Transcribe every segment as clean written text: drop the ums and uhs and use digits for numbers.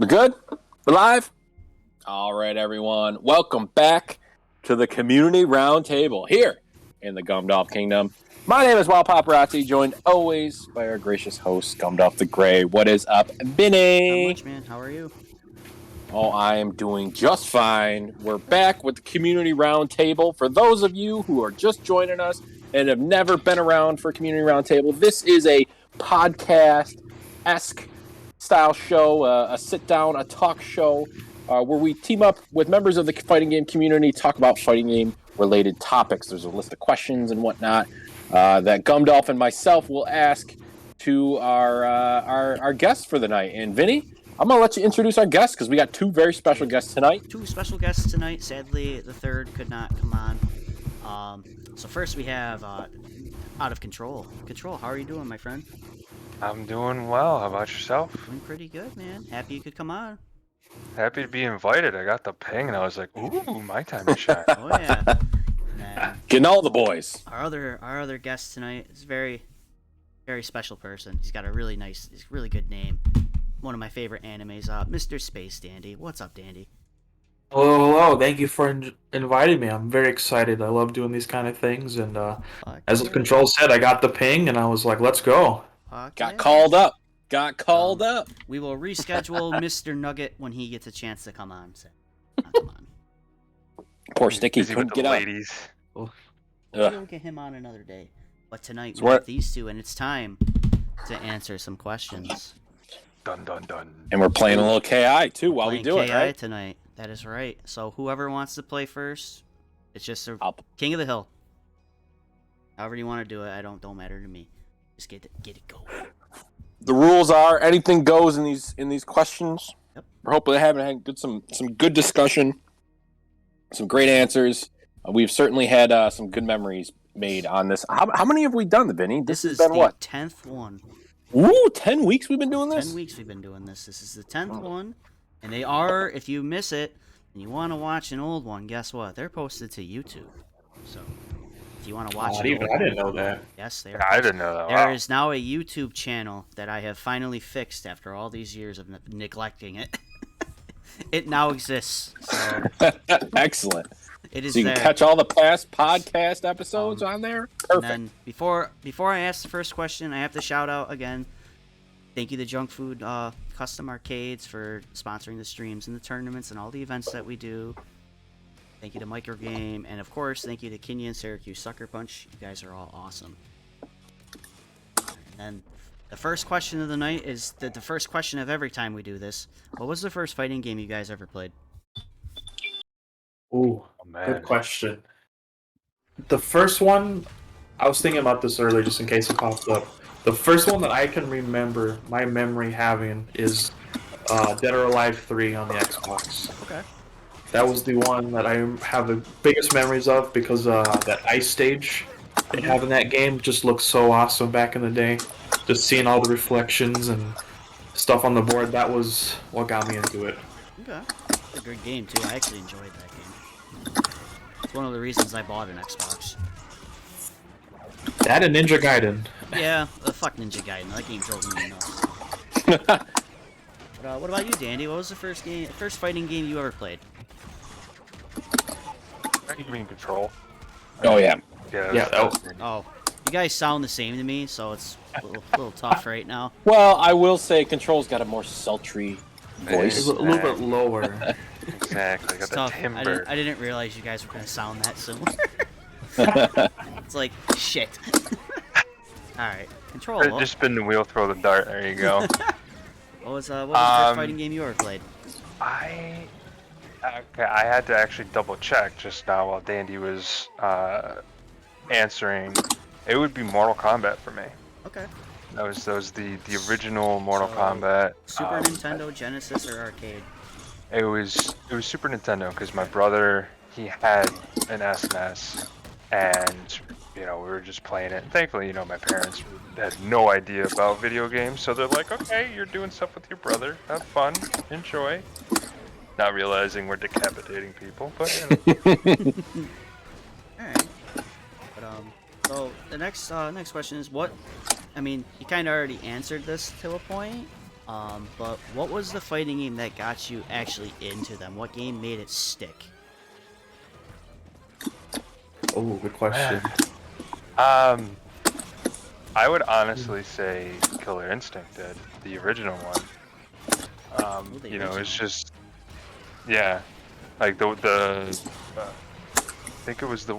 We're good? We're live? All right, everyone. Welcome back to the Community Roundtable here in the Gumdolph Kingdom. My name is Wild Paparazzi, joined always by our gracious host, Gumdolph the Gray. What is up, Vinny? Not much, man. How are you? Oh, I am doing just fine. We're back with the Community Roundtable. For those of you who are just joining us and have never been around for Community Roundtable, this is a podcast-esque style show, a sit-down, a talk show, where we team up with members of the fighting game community, talk about fighting game-related topics. There's a list of questions and whatnot that Gumdolph and myself will ask to our guests for the night. And Vinny, I'm going to let you introduce our guests because we got two very special guests tonight. Two special guests tonight. Sadly, the third could not come on. So first we have Out of Control. Control, how are you doing, my friend? I'm doing well. How about yourself? Doing pretty good, man. Happy you could come on. Happy to be invited. I got the ping and I was like, ooh, my time to shine. Oh, yeah. Man. Getting all the boys. Our other guest tonight is a very, very special person. He's got a really good name. One of my favorite animes, Mr. Space Dandy. What's up, Dandy? Hello. Thank you for inviting me. I'm very excited. I love doing these kind of things. And as the control said, I got the ping and I was like, let's go. Got called up. We will reschedule Mr. Nugget when he gets a chance to come on. So, come on. Poor Sticky Busy couldn't with the get out. ladies. We'll get him on another day. But tonight we have these two, and it's time to answer some questions. Dun dun dun. And we're playing a little KI too while we do KI it, right? tonight. That is right. So whoever wants to play first, it's just a I'll- King of the Hill. However you want to do it, don't matter to me. Just get it going. The rules are anything goes in these questions. Yep. We're hopefully having some good discussion, some great answers. We've certainly had some good memories made on this. How many have we done, Vinny? This has is been the what? 10th one. Ooh, 10 weeks we've been doing this? 10 weeks we've been doing this. This is the 10th one. And they are, if you miss it and you want to watch an old one, guess what? They're posted to YouTube. So if you want to watch I didn't know that. yes, they are. I didn't know that. There Wow. is now a YouTube channel that I have finally fixed after all these years of neglecting it. It now exists. So Excellent. it is So you can there. catch all the past podcast episodes on there? And Perfect. then before I ask the first question, I have to shout out again. Thank you to Junk Food Custom Arcades for sponsoring the streams and the tournaments and all the events that we do. Thank you to Microgame, and of course, thank you to Kenyon Syracuse Sucker Punch. You guys are all awesome. And the first question of the night is the first question of every time we do this. What was the first fighting game you guys ever played? Ooh, Oh, man. good question. The first one, I was thinking about this earlier just in case it popped up. The first one that I can remember, my memory having, is Dead or Alive 3 on the Xbox. Okay. That was the one that I have the biggest memories of because that ice stage they have in that game just looked so awesome back in the day. Just seeing all the reflections and stuff on the board, that was what got me into it. Okay. It's a good game, too. I actually enjoyed that game. It's one of the reasons I bought an Xbox. That and Ninja Gaiden. Yeah, fuck Ninja Gaiden. That game drove me nuts. But what about you, Dandy? What was the first fighting game you ever played? You mean Control? Oh, yeah. Yeah, Oh, you guys sound the same to me, so it's a little tough right now. Well, I will say Control's got a more sultry It's voice. a little bit lower. Exactly. Got It's the tough. timber. I didn't realize you guys were gonna sound that similar. It's like shit. All right, Control. Just spin the wheel, throw the dart. There you go. What was the first fighting game you ever played? I had to actually double check just now while Dandy was answering. It would be Mortal Kombat for me. Okay. That was the original Mortal So, Kombat. Super Nintendo, Genesis, or arcade? It was Super Nintendo because my brother, he had an SNES, and we were just playing it. And thankfully, my parents had no idea about video games, so they're like, okay, you're doing stuff with your brother, have fun, enjoy. Not realizing we're decapitating people, but Alright. But so the next question is what? I mean, you kind of already answered this to a point, But what was the fighting game that got you actually into them? What game made it stick? Oh, good question. I would honestly say Killer Instinct did, the original one. The You know, it's original. just, yeah, like I think it was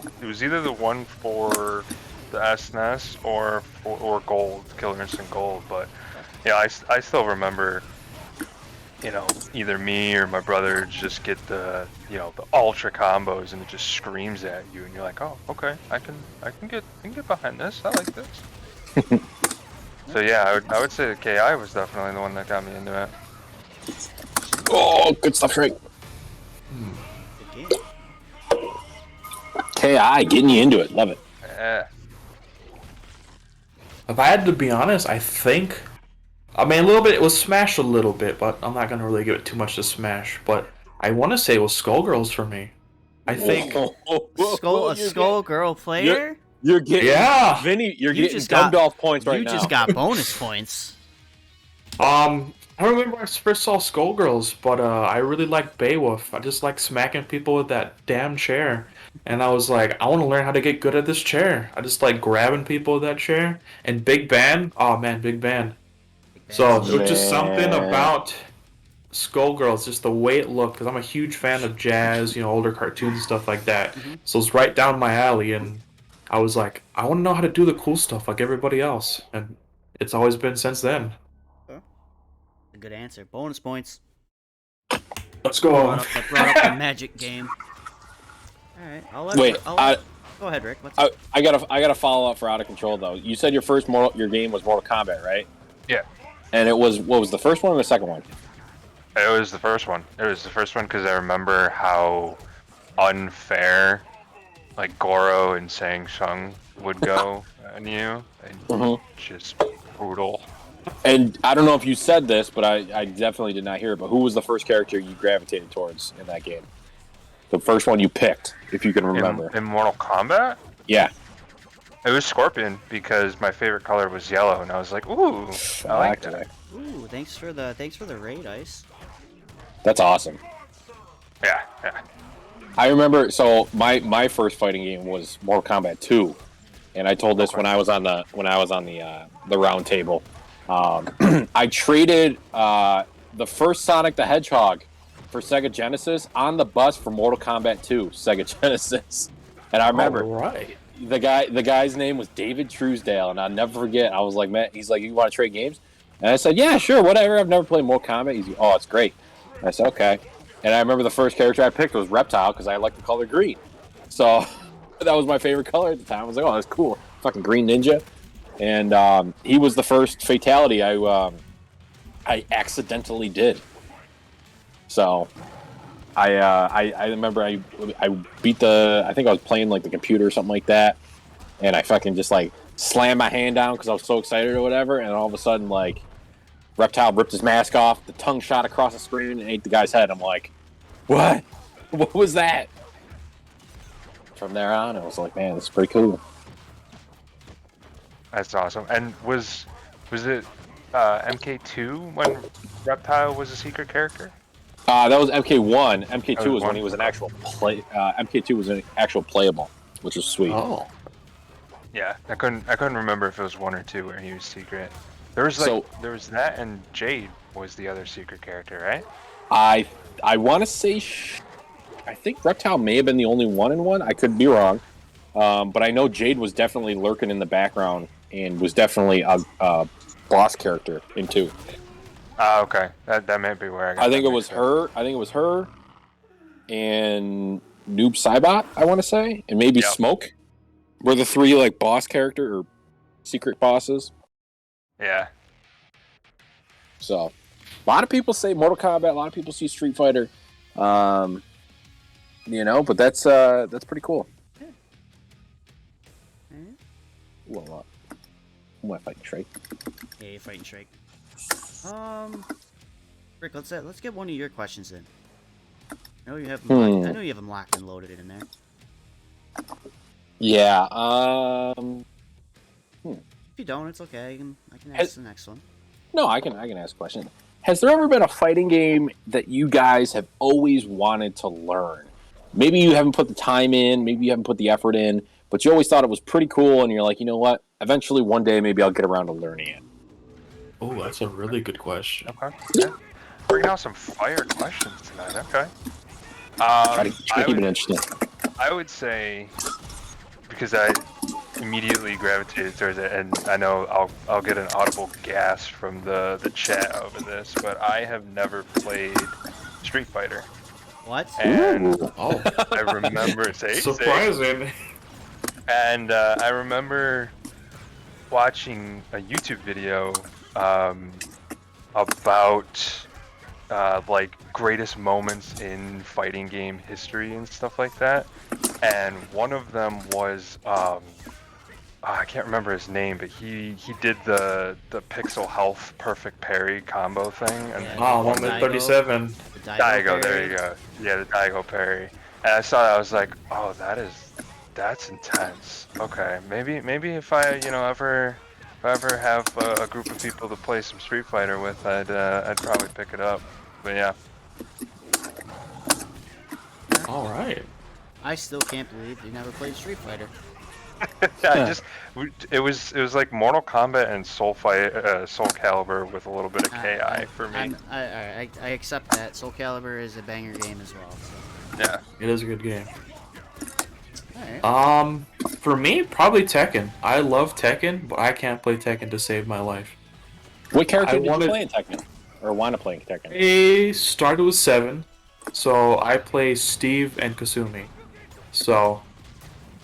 either the one for the SNES or Gold, Killer Instinct Gold. But yeah, I still remember, you know, either me or my brother just get the the ultra combos and it just screams at you and you're like, oh, okay, I can get behind this. I like this. So yeah, I would say the KI was definitely the one that got me into it. Oh, good stuff, Shrek. Good game. KI, getting you into it. Love it. Yeah. If I had to be honest, I think, I mean, a little bit, it was Smash a little bit, but I'm not going to really give it too much to Smash. But I want to say it was Skullgirls for me. I think, Skullgirl player? You're getting, yeah. Vinny, you're You getting just got- Gundalf points right You now. just got bonus points. I remember I first saw Skullgirls, but I really liked Beowulf. I just like smacking people with that damn chair. And I was like, I want to learn how to get good at this chair. I just like grabbing people with that chair. And Big Band, oh man, Big Band. So it was just something Man. about Skullgirls, just the way it looked, because I'm a huge fan of jazz, older cartoons and stuff like that. So it's right down my alley, and I was like, I want to know how to do the cool stuff like everybody else. And it's always been since then. A good answer. Bonus points. Let's go. Brought up the magic game. Alright, go ahead, Rick. I gotta follow up for Out of Control though. You said your your game was Mortal Kombat, right? Yeah. And it was, what was the first one or the second one? It was the first one. It was the first one because I remember how unfair, like Goro and Shang Tsung would go on you, and just brutal. And I don't know if you said this, but I definitely did not hear it. But who was the first character you gravitated towards in that game? The first one you picked, if you can remember. In Mortal Kombat, Yeah. it was Scorpion because my favorite color was yellow, and I was like, ooh, I like that. Ooh, thanks for the raid, Ice. That's awesome. Yeah. I remember. So my first fighting game was Mortal Kombat 2, and I told this when I was on the round table. I traded the first Sonic the Hedgehog for Sega Genesis on the bus for Mortal Kombat 2 Sega Genesis, and I remember Right. the guy's name was David Truesdale, and I'll never forget. I was like, man, he's like, you want to trade games? And I said, yeah, sure, whatever. I've never played Mortal Kombat. He's like, oh, it's great. And I said, okay. And I remember the first character I picked was Reptile because I liked the color green. So that was my favorite color at the time. I was like, oh, that's cool. Fucking Green Ninja. And he was the first fatality I accidentally did. So I remember I beat I think I was playing like the computer or something like that, and I fucking just like slammed my hand down because I was so excited or whatever, and all of a sudden like Reptile ripped his mask off, the tongue shot across the screen and ate the guy's head. I'm like, what? What was that? From there on, I was like, man, this is pretty cool. That's awesome. And was it MK2 when Reptile was a secret character? That was MK1. MK2 was was when one. he was an actual MK2 was an actual playable, which was sweet. Oh. Yeah, I couldn't remember if it was 1 or 2 where he was secret. There was there was that, and Jade was the other secret character, right? I want to say I think Reptile may have been the only one in one. I could be wrong, but I know Jade was definitely lurking in the background and was definitely a boss character in 2. Okay, that may be where I got. I think it was her. I think it was her and Noob Saibot. I want to say, and maybe Smoke were the 3 like boss character or secret bosses. Yeah. So, a lot of people say Mortal Kombat. A lot of people see Street Fighter. But that's pretty cool. Ooh, I'm fighting Shrek. Yeah, you're fighting Shrek. Rick, let's get one of your questions in. I know you have them. I know you have them locked and loaded in there. Yeah. If you don't, it's okay. I can ask the next one. No, I can ask a question. Has there ever been a fighting game that you guys have always wanted to learn? Maybe you haven't put the time in, maybe you haven't put the effort in, but you always thought it was pretty cool, and you're like, you know what? Eventually, one day, maybe I'll get around to learning it. Oh, that's a really good question. Okay. Yeah. Bringing out some fire questions tonight. Okay. Try to keep it interesting. I would say, because I immediately gravitated towards it, and I know I'll get an audible gasp from the chat over this, but I have never played Street Fighter. What? And Oh, I remember surprising. And I remember watching a YouTube video about like greatest moments in fighting game history and stuff like that. And one of them was I can't remember his name, but he did the pixel health perfect parry combo thing. And Yeah, 137. The Daigo, there parry. you go. Yeah, the Daigo parry. And I saw that, I was like, oh, that's intense. Okay, maybe if I ever have a group of people to play some Street Fighter with, I'd probably pick it up. But yeah. All right. I still can't believe you never played Street Fighter. Yeah, it was like Mortal Kombat and Soul Calibur with a little bit of KI for me. I accept that. Soul Calibur is a banger game as well. So. Yeah. It is a good game. Alright. For me, probably Tekken. I love Tekken, but I can't play Tekken to save my life. What character did you play in Tekken? Or want to play in Tekken? I started with 7, so I play Steve and Kasumi. So,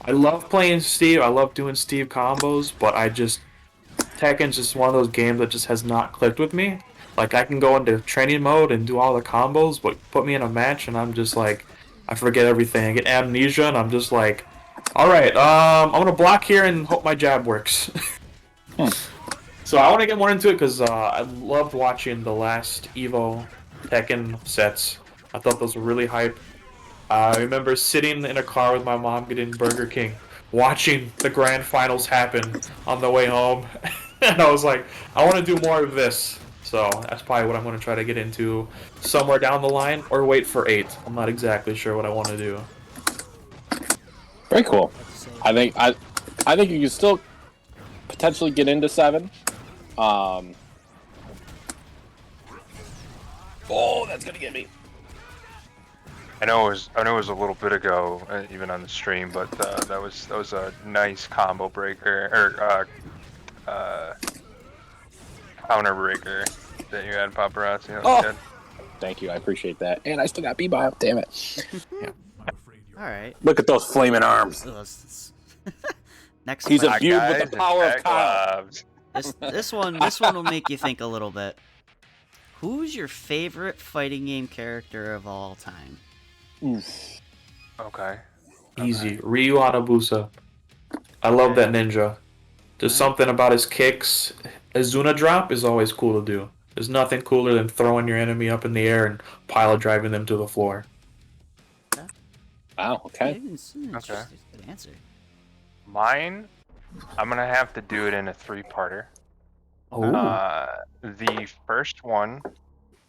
I love playing Steve, I love doing Steve combos, but Tekken's just one of those games that just has not clicked with me. Like, I can go into training mode and do all the combos, but put me in a match and I'm just like, I forget everything. I get amnesia and I'm just like, alright, I'm gonna block here and hope my jab works. So I want to get more into it because I loved watching the last EVO Tekken sets. I thought those were really hype. I remember sitting in a car with my mom getting Burger King, watching the grand finals happen on the way home, and I was like, I want to do more of this. So that's probably what I'm going to try to get into somewhere down the line, or wait for 8. I'm not exactly sure what I want to do. Very cool. I think you can still potentially get into 7. Oh, that's gonna get me. I know it was a little bit ago, even on the stream, but that was a nice combo breaker or counter breaker that you had, Paparazzi. That was good. Thank you, I appreciate that. And I still got Bebop, damn it. Yeah. Alright. Look at those flaming arms. Next He's question. imbued with the power of Kyle. This one will make you think a little bit. Who's your favorite fighting game character of all time? Oof. Okay. Easy. Ryu Hayabusa. I love that ninja. There's something about his kicks. Azuna drop is always cool to do. There's nothing cooler than throwing your enemy up in the air and pile driving them to the floor. Wow, okay. Okay. Good answer. Mine, I'm gonna have to do it in a 3-parter. Oh. The first one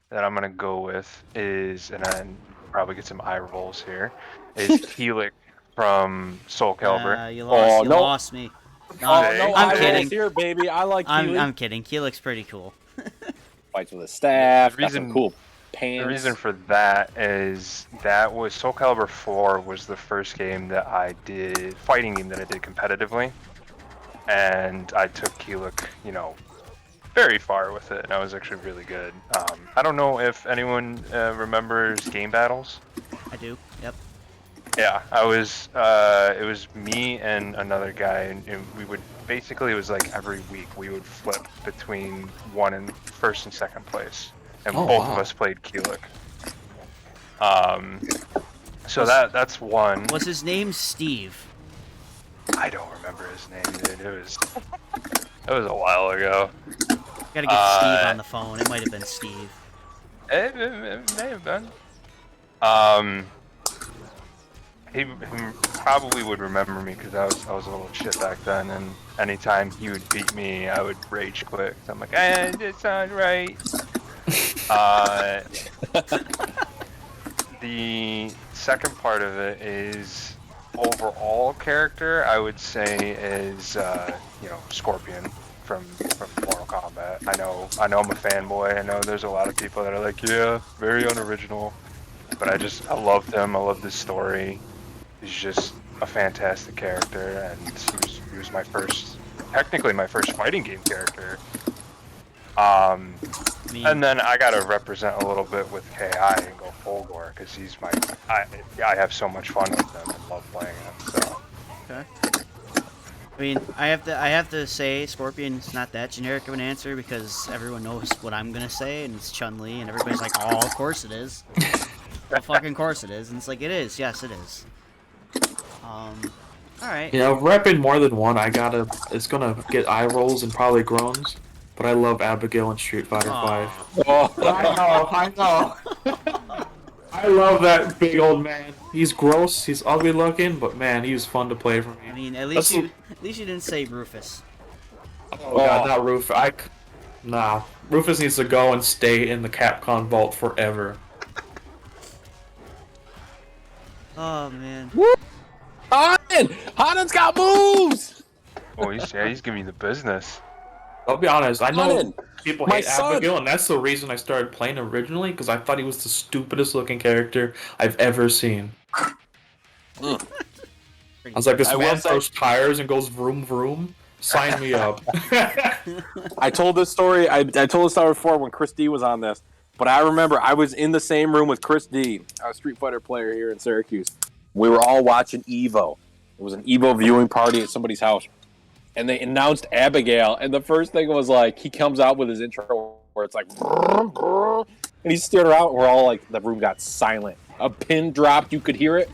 that I'm gonna go with is, and I probably get some eye rolls here, is Keelik from Soul Calibur. You lost me. No, I'm kidding. Here, baby. I like I'm kidding. Keelik's pretty cool. Fights with a staff. The reason- got some cool pants. The reason for that is that was Soul Calibur 4 was the first game that I did, fighting game that I did competitively, and I took Keelik, very far with it, and I was actually really good. I don't know if anyone remembers Game Battles. I do. Yep. Yeah, I was. It was me and another guy, and we would basically, it was like every week we would flip between first and second place, and both of us played Keelik. So that's one. Was his name Steve? I don't remember his name, dude. It was a while ago. Gotta get Steve on the phone. It might have been Steve. It may have been. he probably would remember me because I was a little shit back then, and anytime he would beat me, I would rage quit. So I'm like, it's not right. Uh, the second part of it is overall character. I would say is Scorpion from Mortal Kombat. I know I'm a fanboy. I know there's a lot of people that are like, yeah, very unoriginal, but I loved him. I loved his story. He's just a fantastic character, and he was technically my first fighting game character. And then I gotta represent a little bit with KI and go full gore because I have so much fun with him and love playing him. So. Okay. I mean, I have to say Scorpion's not that generic of an answer because everyone knows what I'm gonna say, and it's Chun-Li, and everybody's like, "Oh, of course it is." Well, fucking course it is, and it's like it is. Yes, it is. All right. You know, repping more than one, it's gonna get eye rolls and probably groans. But I love Abigail in Street Fighter V. Oh. I know. I love that big old man. He's gross, he's ugly looking, but man, he was fun to play for me. I mean, at least you didn't say Rufus. Oh god, not Rufus. Nah. Rufus needs to go and stay in the Capcom vault forever. Oh man. Hanen's got moves! Oh, he's giving me the business. I'll be honest, I know Hanen, people my hate son. Abigail, and that's the reason I started playing originally, because I thought he was the stupidest looking character I've ever seen. I was like, this man throws tires and goes vroom vroom. Sign me up. I told this story. I told this story before when Chris D was on this, but I remember I was in the same room with Chris D, a Street Fighter player here in Syracuse. We were all watching Evo. It was an Evo viewing party at somebody's house, and they announced Abigail. And the first thing was like he comes out with his intro where it's like, and he's staring around. And we're all like, the room got silent. A pin dropped. You could hear it,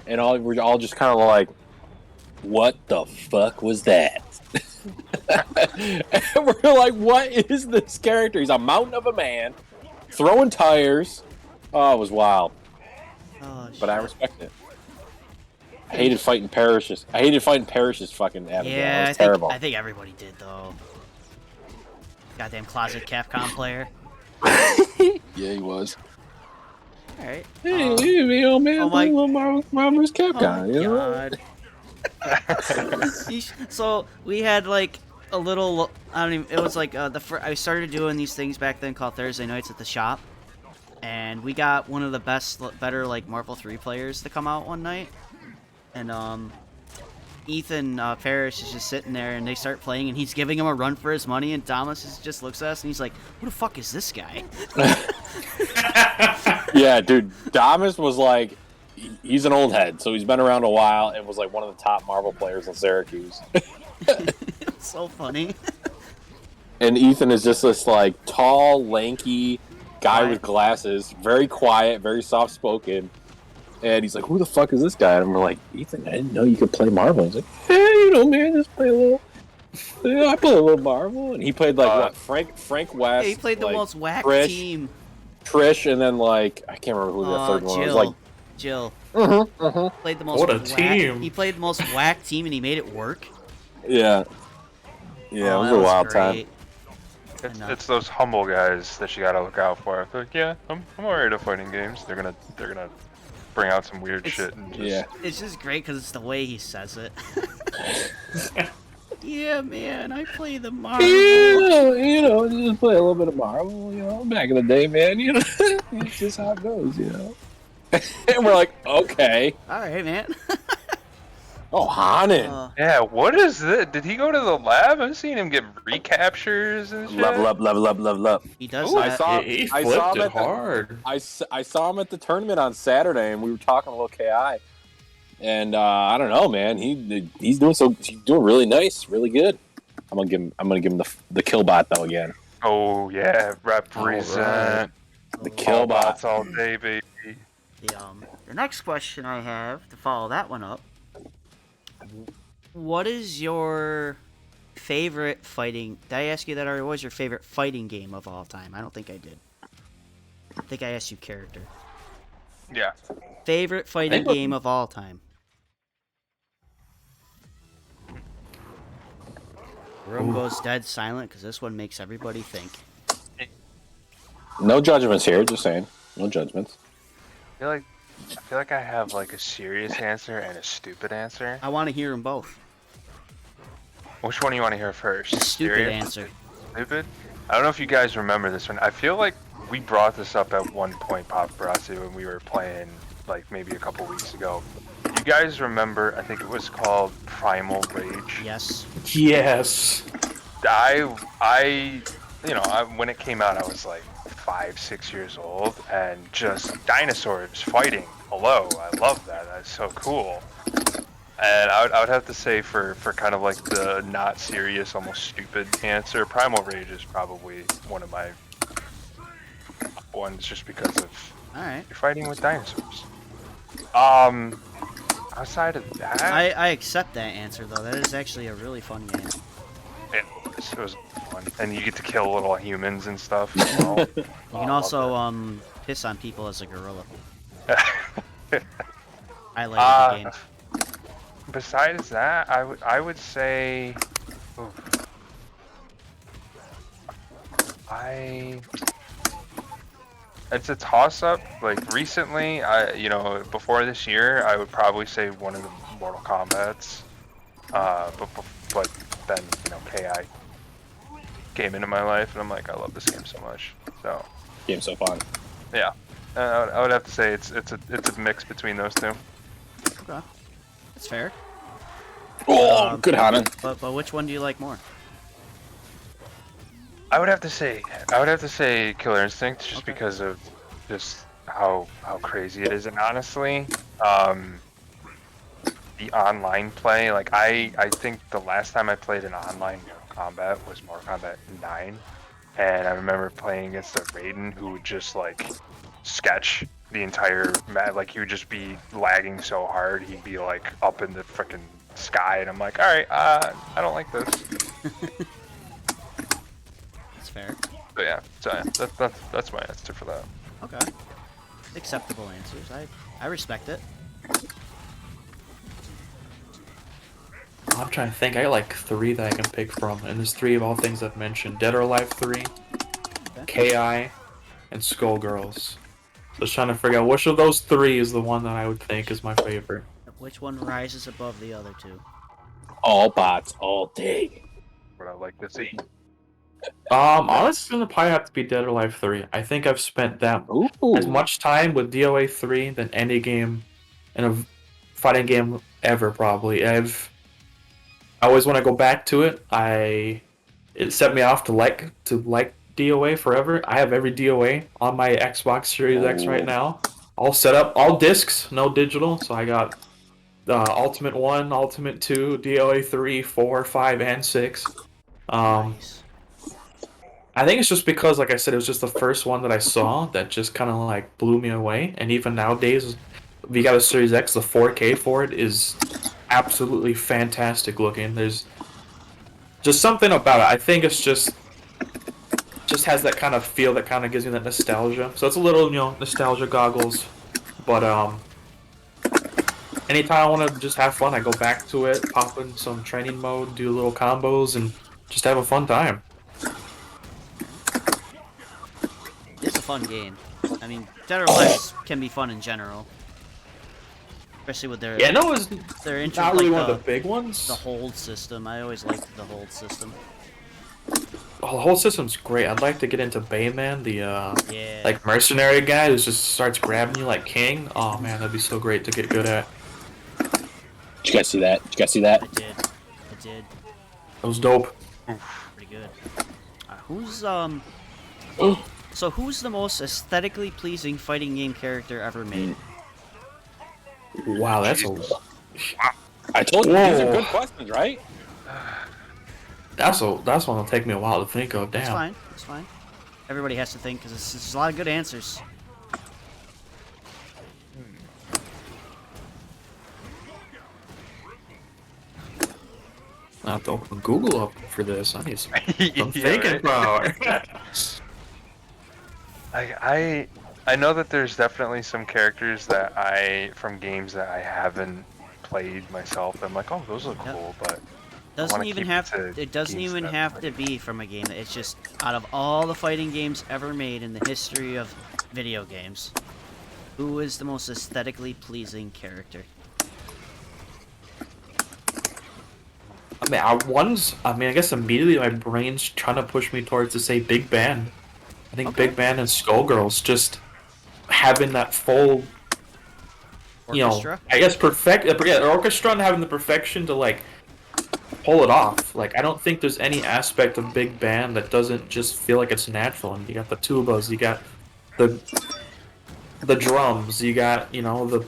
and we're all just kind of like, what the fuck was that? And we're like, what is this character? He's a mountain of a man throwing tires. Oh, it was wild. Oh, But I respect it. I hated fighting Parrish's fucking Abigail. yeah, It was terrible. I think everybody did though. Goddamn closet Capcom player. Yeah, he was. All right. Hey, old man, oh my- Marvel's Capcom. Oh you know? god. So we had like a little. I don't even. It was like I started doing these things back then called Thursday nights at the shop, and we got one of the better like Marvel 3 players to come out one night, and Ethan Parrish is just sitting there, and they start playing, and he's giving him a run for his money, and Thomas just looks at us, and he's like, "Who the fuck is this guy?" Yeah, dude. Damas was like, he's an old head, so he's been around a while, and was like one of the top Marvel players in Syracuse. It's so funny. And Ethan is just this like tall, lanky guy Quiet. with glasses, very quiet, very soft spoken. And he's like, "Who the fuck is this guy?" And we're like, "Ethan, I didn't know you could play Marvel." He's like, "Hey, you know, man, just play a little. Yeah, I play a little Marvel." And he played like what? Frank West. Yeah, he played the like, most whack Trish, team. Trish, and then like I can't remember who the third one was. Like, Jill. mm-hmm. Played the most What a whack, team. He played the most whack team, and he made it work. Yeah, it was a wild time. It's those humble guys that you gotta look out for. They're like, yeah, I'm alright at fighting games. They're gonna bring out some weird shit and just... Yeah. It's just great because it's the way he says it. Yeah, man, I play the Marvel. You know, just play a little bit of Marvel. You know, back in the day, man. You know, it's just how it goes. You know. And we're like, okay. All right, man. Oh, Hanen. Yeah, what is this? Did he go to the lab? I've seen him get recaptures and shit. Level up. He does Ooh, that. He I flipped saw him it at the- hard. I saw him at the tournament on Saturday, and we were talking a little KI. And I don't know, man. He's doing really nice, really good. I'm gonna give him the Killbot though again. Oh yeah, represent. The Killbots Killbot. all day, baby. The next question I have to follow that one up. What is your favorite fighting? Did I ask you that already? What was your favorite fighting game of all time? I don't think I did. I think I asked you character. Yeah. Favorite fighting think- game of all time. Room Ooh. goes dead silent because this one makes everybody think. No judgments here. Just saying. No judgments. I feel like I have like a serious answer and a stupid answer. I want to hear them both. Which one do you want to hear first? The stupid Serious? answer. Stupid? I don't know if you guys remember this one. I feel like we brought this up at one point, Paparazzi, when we were playing, like maybe a couple weeks ago. You guys remember? I think it was called Primal Rage. Yes. Yes. When it came out, I was like 5, 6 years old, and just dinosaurs fighting. Hello, I love that. That's so cool. And I would have to say for kind of like the not serious, almost stupid answer, Primal Rage is probably one of my ones, just because of All right. you're fighting with dinosaurs. Outside of that, I accept that answer though. That is actually a really fun game. it was fun, and you get to kill little humans and stuff. You know? You can also piss on people as a gorilla. I like the game. Besides that, I would say, it's a toss-up. Like recently, before this year, I would probably say one of the Mortal Kombats. But then KI came into my life, and I'm like, I love this game so much. So Game's so fun. yeah, I would have to say it's a mix between those two. Okay. That's fair. Oh, good Hanan. But which one do you like more? I would have to say Killer Instinct, just Okay. because of just how crazy it is, and honestly, the online play. Like I think the last time I played an online combat was Mortal Kombat 9, and I remember playing against a Raiden who would just like sketch the entire map. Like he would just be lagging so hard, he'd be like up in the freaking sky, and I'm like, all right, I don't like this. That's fair. But yeah, so yeah, that's my answer for that. Okay. Acceptable answers. I respect it. I'm trying to think. I got like 3 that I can pick from, and there's 3 of all things I've mentioned: Dead or Alive 3, KI, and Skullgirls. So I was trying to figure out which of those 3 is the one that I would think is my favorite. Which one rises above the other two? All bots, all day. What I like to see. Honestly, it's gonna probably have to be Dead or Alive 3. I think I've spent that Ooh. as much time with DOA 3 than any game in a fighting game ever, probably. I always want to go back to it. It set me off to like DOA forever. I have every DOA on my Xbox Series X right now. All set up, all discs, no digital. So I got Ultimate 1, Ultimate 2, DOA 3, 4, 5, and 6. Nice. I think it's just because, like I said, it was just the first one that I saw that just kind of like blew me away. And even nowadays, if you got a Series X, the 4K for it is absolutely fantastic looking. There's just something about it. I think it's just has that kind of feel that kind of gives me that nostalgia. So it's a little, nostalgia goggles. But anytime I want to just have fun, I go back to it, pop in some training mode, do little combos, and just have a fun time. It's a fun game. I mean, Dead or Alive can be fun in general. Especially with their It's their intro, not really like one of the big ones. the hold system. I always liked the hold system. Oh, the whole system's great. I'd like to get into Bayman, the Yeah. like mercenary guy who just starts grabbing you like King. Oh man, that'd be so great to get good at. Did you guys see that? Did you guys see that? I did. That was dope. Pretty good. So who's the most aesthetically pleasing fighting game character ever made? Wow, that's I told you these are Whoa. good questions, right? that's one that'll take me a while to think of. It's Damn. fine. It's fine. Everybody has to think because there's a lot of good answers. I have to open Google up for this. I need some Yeah, thinking right? power. I know that there's definitely some characters from games that I haven't played myself. I'm like, oh, those look Yep. cool, but Doesn't wanna even keep have to it doesn't games even that have play. to be from a game. It's just out of all the fighting games ever made in the history of video games, who is the most aesthetically pleasing character? I guess immediately my brain's trying to push me towards to say Big Band. I think Okay. Big Band and Skullgirls just having that full, Orchestra. I guess orchestra and having the perfection to like pull it off. Like I don't think there's any aspect of Big Band that doesn't just feel like it's natural. And you got the tubas, you got the the drums, you got the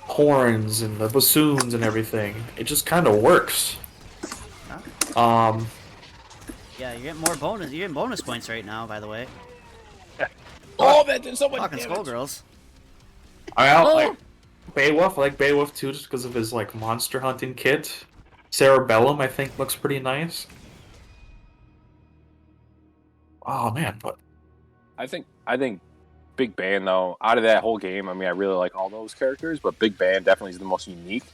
horns and the bassoons and everything. It just kind of works. Huh? Um, Yeah, you're getting more bonus. You're getting bonus points right now, by the way. Oh, that did so much Talking damage. Skullgirls. I Oh. like Beowulf. I like Beowulf too, just because of his like monster hunting kit. Cerebellum, I think, looks pretty nice. Oh man, but I think Big Band though, out of that whole game, I mean, I really like all those characters, but Big Band definitely is the most unique.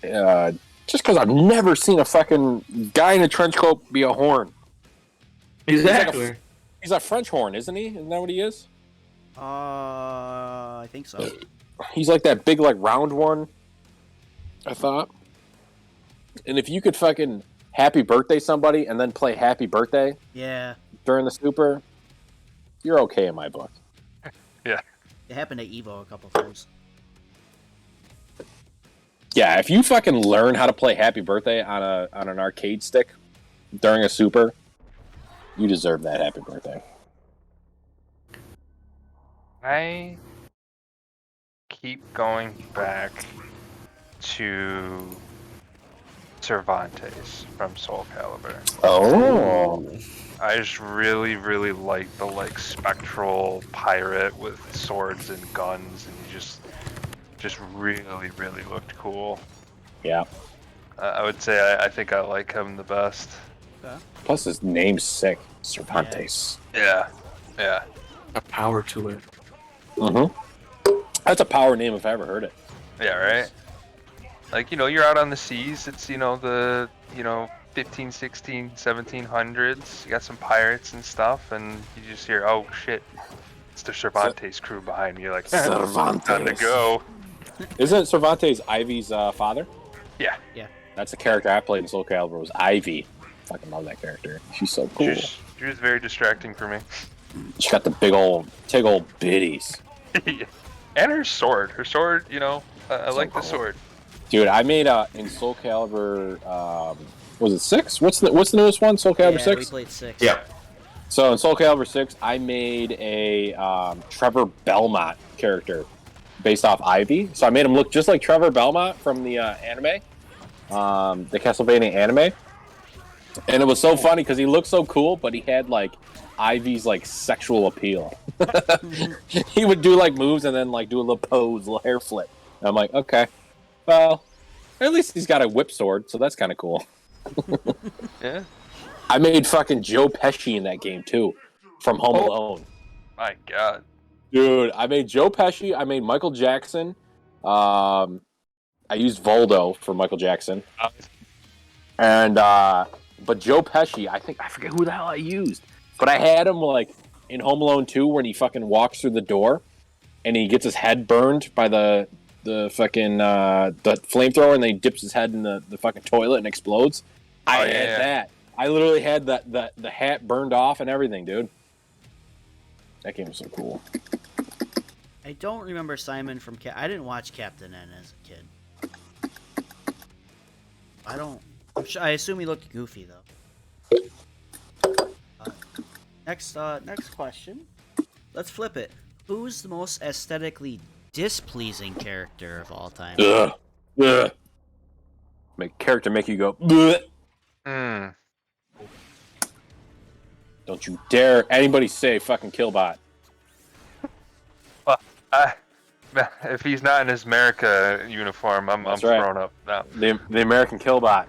Just because I've never seen a fucking guy in a trench coat be a horn. exactly. He's a French horn, isn't he? Isn't that what he is? I think so. He's like that big, like round one. I thought. And if you could fucking happy birthday somebody and then play Happy Birthday Yeah, during the super, you're okay in my book. Yeah. it happened at Evo a couple times. Yeah, if you fucking learn how to play Happy Birthday on an arcade stick during a super, you deserve that Happy Birthday. I keep going back to Cervantes from Soul Calibur. Oh. I just really, really like the spectral pirate with swords and guns, and he just really, really looked cool. Yeah. I would say I think I like him the best. Okay. Plus his name's sick. Cervantes. Yeah, yeah. A power to it. Mm-hmm. That's a power name if I ever heard it. Yeah, right? Like, you're out on the seas, it's, the, 15, 16, 1700s, you got some pirates and stuff, and you just hear, oh shit, it's the Cervantes crew behind me. You're like, Cervantes. time to go. Isn't Cervantes Ivy's father? Yeah. Yeah. That's the character I played in Soul Calibur was Ivy. Fucking love that character. She's so cool. She was very distracting for me. She got the big old bitties. And her sword. Her sword, I like the sword. Dude, I made in Soul Calibur, was it 6? What's the newest one? Soul Calibur Yeah, 6? we played 6. Yeah. So in Soul Calibur 6, I made a Trevor Belmont character based off Ivy. So I made him look just like Trevor Belmont from the anime, the Castlevania anime. And it was so funny because he looked so cool, but he had like Ivy's like sexual appeal. He would do like moves and then like do a little pose, a little hair flip. And I'm like, okay, well, at least he's got a whip sword, so that's kind of cool. Yeah. I made fucking Joe Pesci in that game too, from Home Alone. My God. Dude, I made Joe Pesci. I made Michael Jackson. I used Voldo for Michael Jackson. And but Joe Pesci, I forget who the hell I used, but I had him like in Home Alone 2 when he fucking walks through the door, and he gets his head burned by the fucking the flamethrower, and then he dips his head in the fucking toilet and explodes. I had that. I literally had the hat burned off and everything, dude. That game was so cool. I don't remember Simon from I didn't watch Captain N as a kid. I assume he looked goofy though. Next question. Let's flip it. Who's the most aesthetically displeasing character of all time? Ugh. Ugh. Character make you go, bleh. Don't you dare anybody say fucking Killbot. Well, if he's not in his America uniform, I'm right. thrown up now. The American Killbot.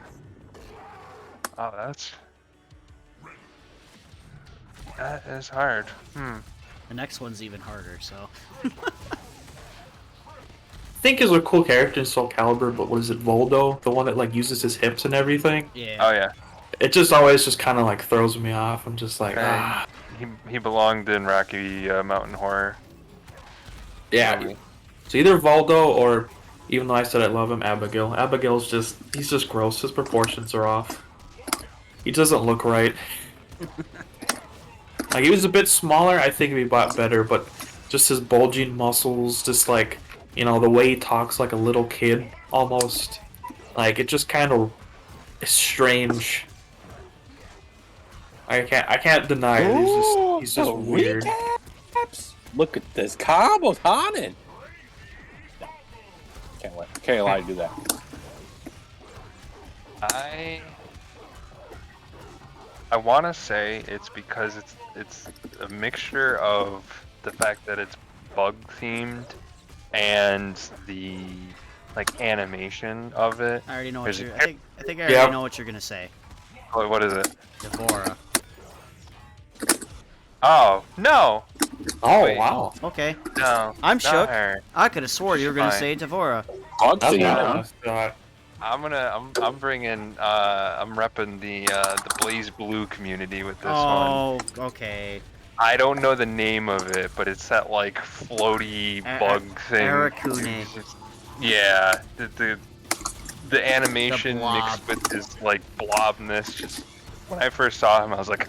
Oh, that is hard. The next one's even harder, so. I think is a cool character in Soul Calibur, but what is it, Voldo? The one that like uses his hips and everything? Yeah. Oh yeah. It just always just kind of like throws me off. I'm just like, Hey, he belonged in Rocky Mountain Horror. Yeah. It's either Voldo or, even though I said I love him, Abigail. Abigail's he's just gross. His proportions are off. He doesn't look right. Like, he was a bit smaller, I think he'd be bought better, but just his bulging muscles, just like, you know, the way he talks like a little kid, almost. Like, it just kind of is strange. I can't deny it. He's just weird. Recaps? Look at this combo, Hanan. Can't allow you to do that. I want to say it's because it's a mixture of the fact that it's bug themed and the like animation of it. I already know what There's you're. a- I think I already know what you're gonna say. What is it? Devora. Oh no! Oh, Wait. wow. Okay. No. I'm not shook. her. I could have swore you were gonna Fine. say Devora. Bug That's theme. what I'm bringing I'm repping the Blaze Blue community with this one. Oh, okay. I don't know the name of it, but it's that like floaty bug thing. Arakune. Yeah, the animation The blob. mixed with his like blobness. Just when I first saw him, I was like,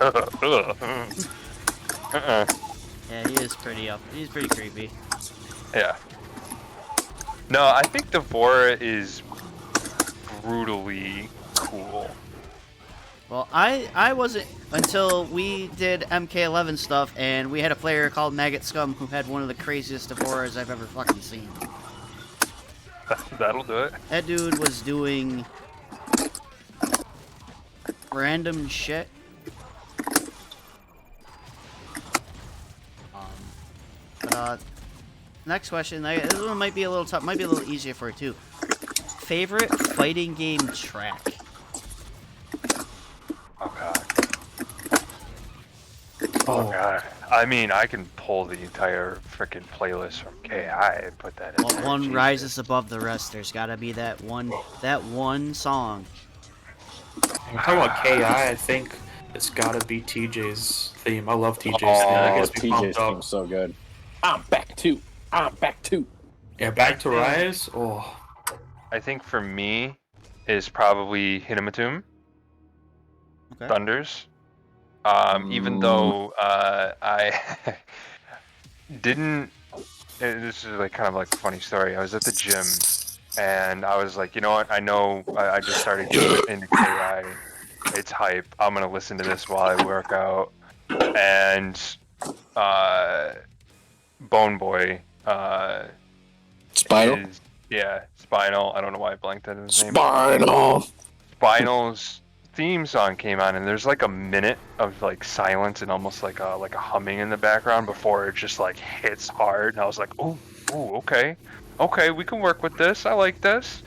Yeah, he is pretty up. He's pretty creepy. yeah. No, I think Devora is brutally cool. Well, I wasn't until we did MK11 stuff, and we had a player called Maggot Scum who had one of the craziest Devoras I've ever fucking seen. That'll do it. That dude was doing random shit. Next question. This one might be a little tough. Might be a little easier for you too. Favorite fighting game track? Oh god. Oh god. I mean, I can pull the entire freaking playlist from KI and put that in Well, there. one Jesus. rises above the rest. There's got to be that one song. I'm talking about KI, I think it's gotta be TJ's theme. I love TJ's theme. Oh, That gets me TJ's pumped up. theme's so good. I'm back to. Yeah, Back to Rise. Oh, I think for me is probably Hinamatum, Okay. Thunders. Even though I didn't. This is like kind of like a funny story. I was at the gym and I was like, you know what? I know I just started getting into KI. It's hype. I'm gonna listen to this while I work out. And Bone Boy. Spinal. Yeah, Spinal. I don't know why I blanked on his name. Spinal. Spinal's theme song came on, and there's like a minute of like silence and almost like a humming in the background before it just like hits hard. And I was like, ooh, okay, we can work with this. I like this.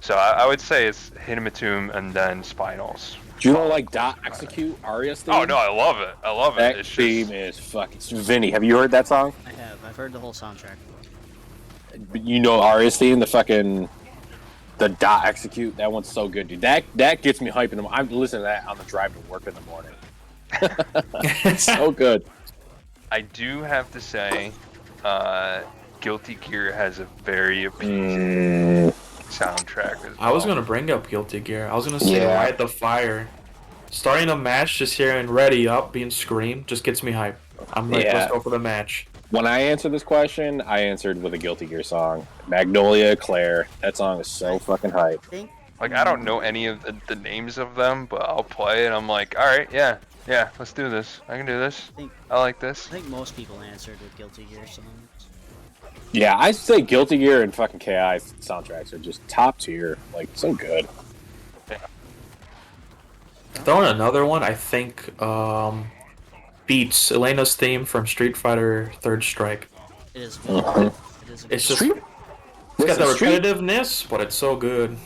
So I would say it's Hinamatum and then Spinals. Do you know like Dot Execute Aria's theme? Oh no, I love it. I love it. That It's theme just, is fucking. Vinny, have you heard that song? I have. I've heard the whole soundtrack. You know Aria's theme, the Dot Execute. That one's so good, dude. That gets me hyping. I'm listening to that on the drive to work in the morning. So good. I do have to say, Guilty Gear has a very appeasing soundtrack as well. I was gonna bring up Guilty Gear. I was gonna say Yeah. Ride the Fire. Starting a match, just hearing "Ready Up" being screamed, just gets me hype. I'm like, Yeah. let's go for the match. When I answered this question, I answered with a Guilty Gear song. Magnolia Claire. That song is so fucking hype. I think. Like, I don't know any of the names of them, but I'll play and I'm like, alright, yeah, let's do this. I can do this. I like this. I think most people answered with Guilty Gear songs. Yeah, I say Guilty Gear and fucking KI soundtracks are just top tier. Like, so good. Throwing another one, I think Beats Elena's theme from Street Fighter Third Strike. It is. Mhm. It is. It's just Street- it's got the Listen, Street- repetitiveness, but it's so good.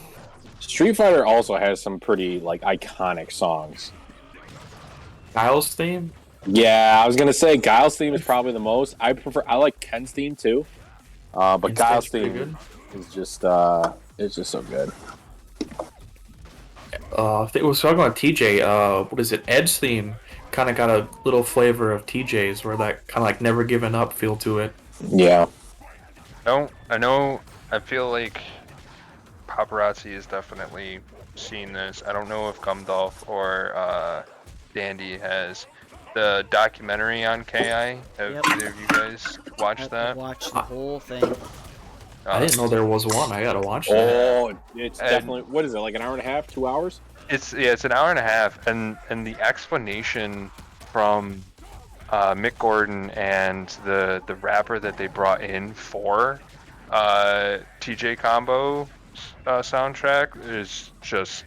Street Fighter also has some pretty like iconic songs. Kyle's theme. Yeah, I was gonna say Guile's theme is probably the most. I like Ken's theme too, but Ken's Guile's theme's pretty theme good. is just it's just so good. If it was talking about TJ, what is it? Ed's theme kind of got a little flavor of TJ's, where that kind of like never giving up feel to it. Yeah. No, I know. I feel like paparazzi is definitely seen this. I don't know if Gumdolph or Dandy has the documentary on KI. Have Yep. either of you guys watched I've that? watched the whole thing. I didn't know there was one. I gotta watch that. Oh, it's And- definitely, what is it, like an hour and a half, 2 hours? It's an hour and a half, and the explanation from Mick Gordon and the rapper that they brought in for TJ Combo soundtrack is just,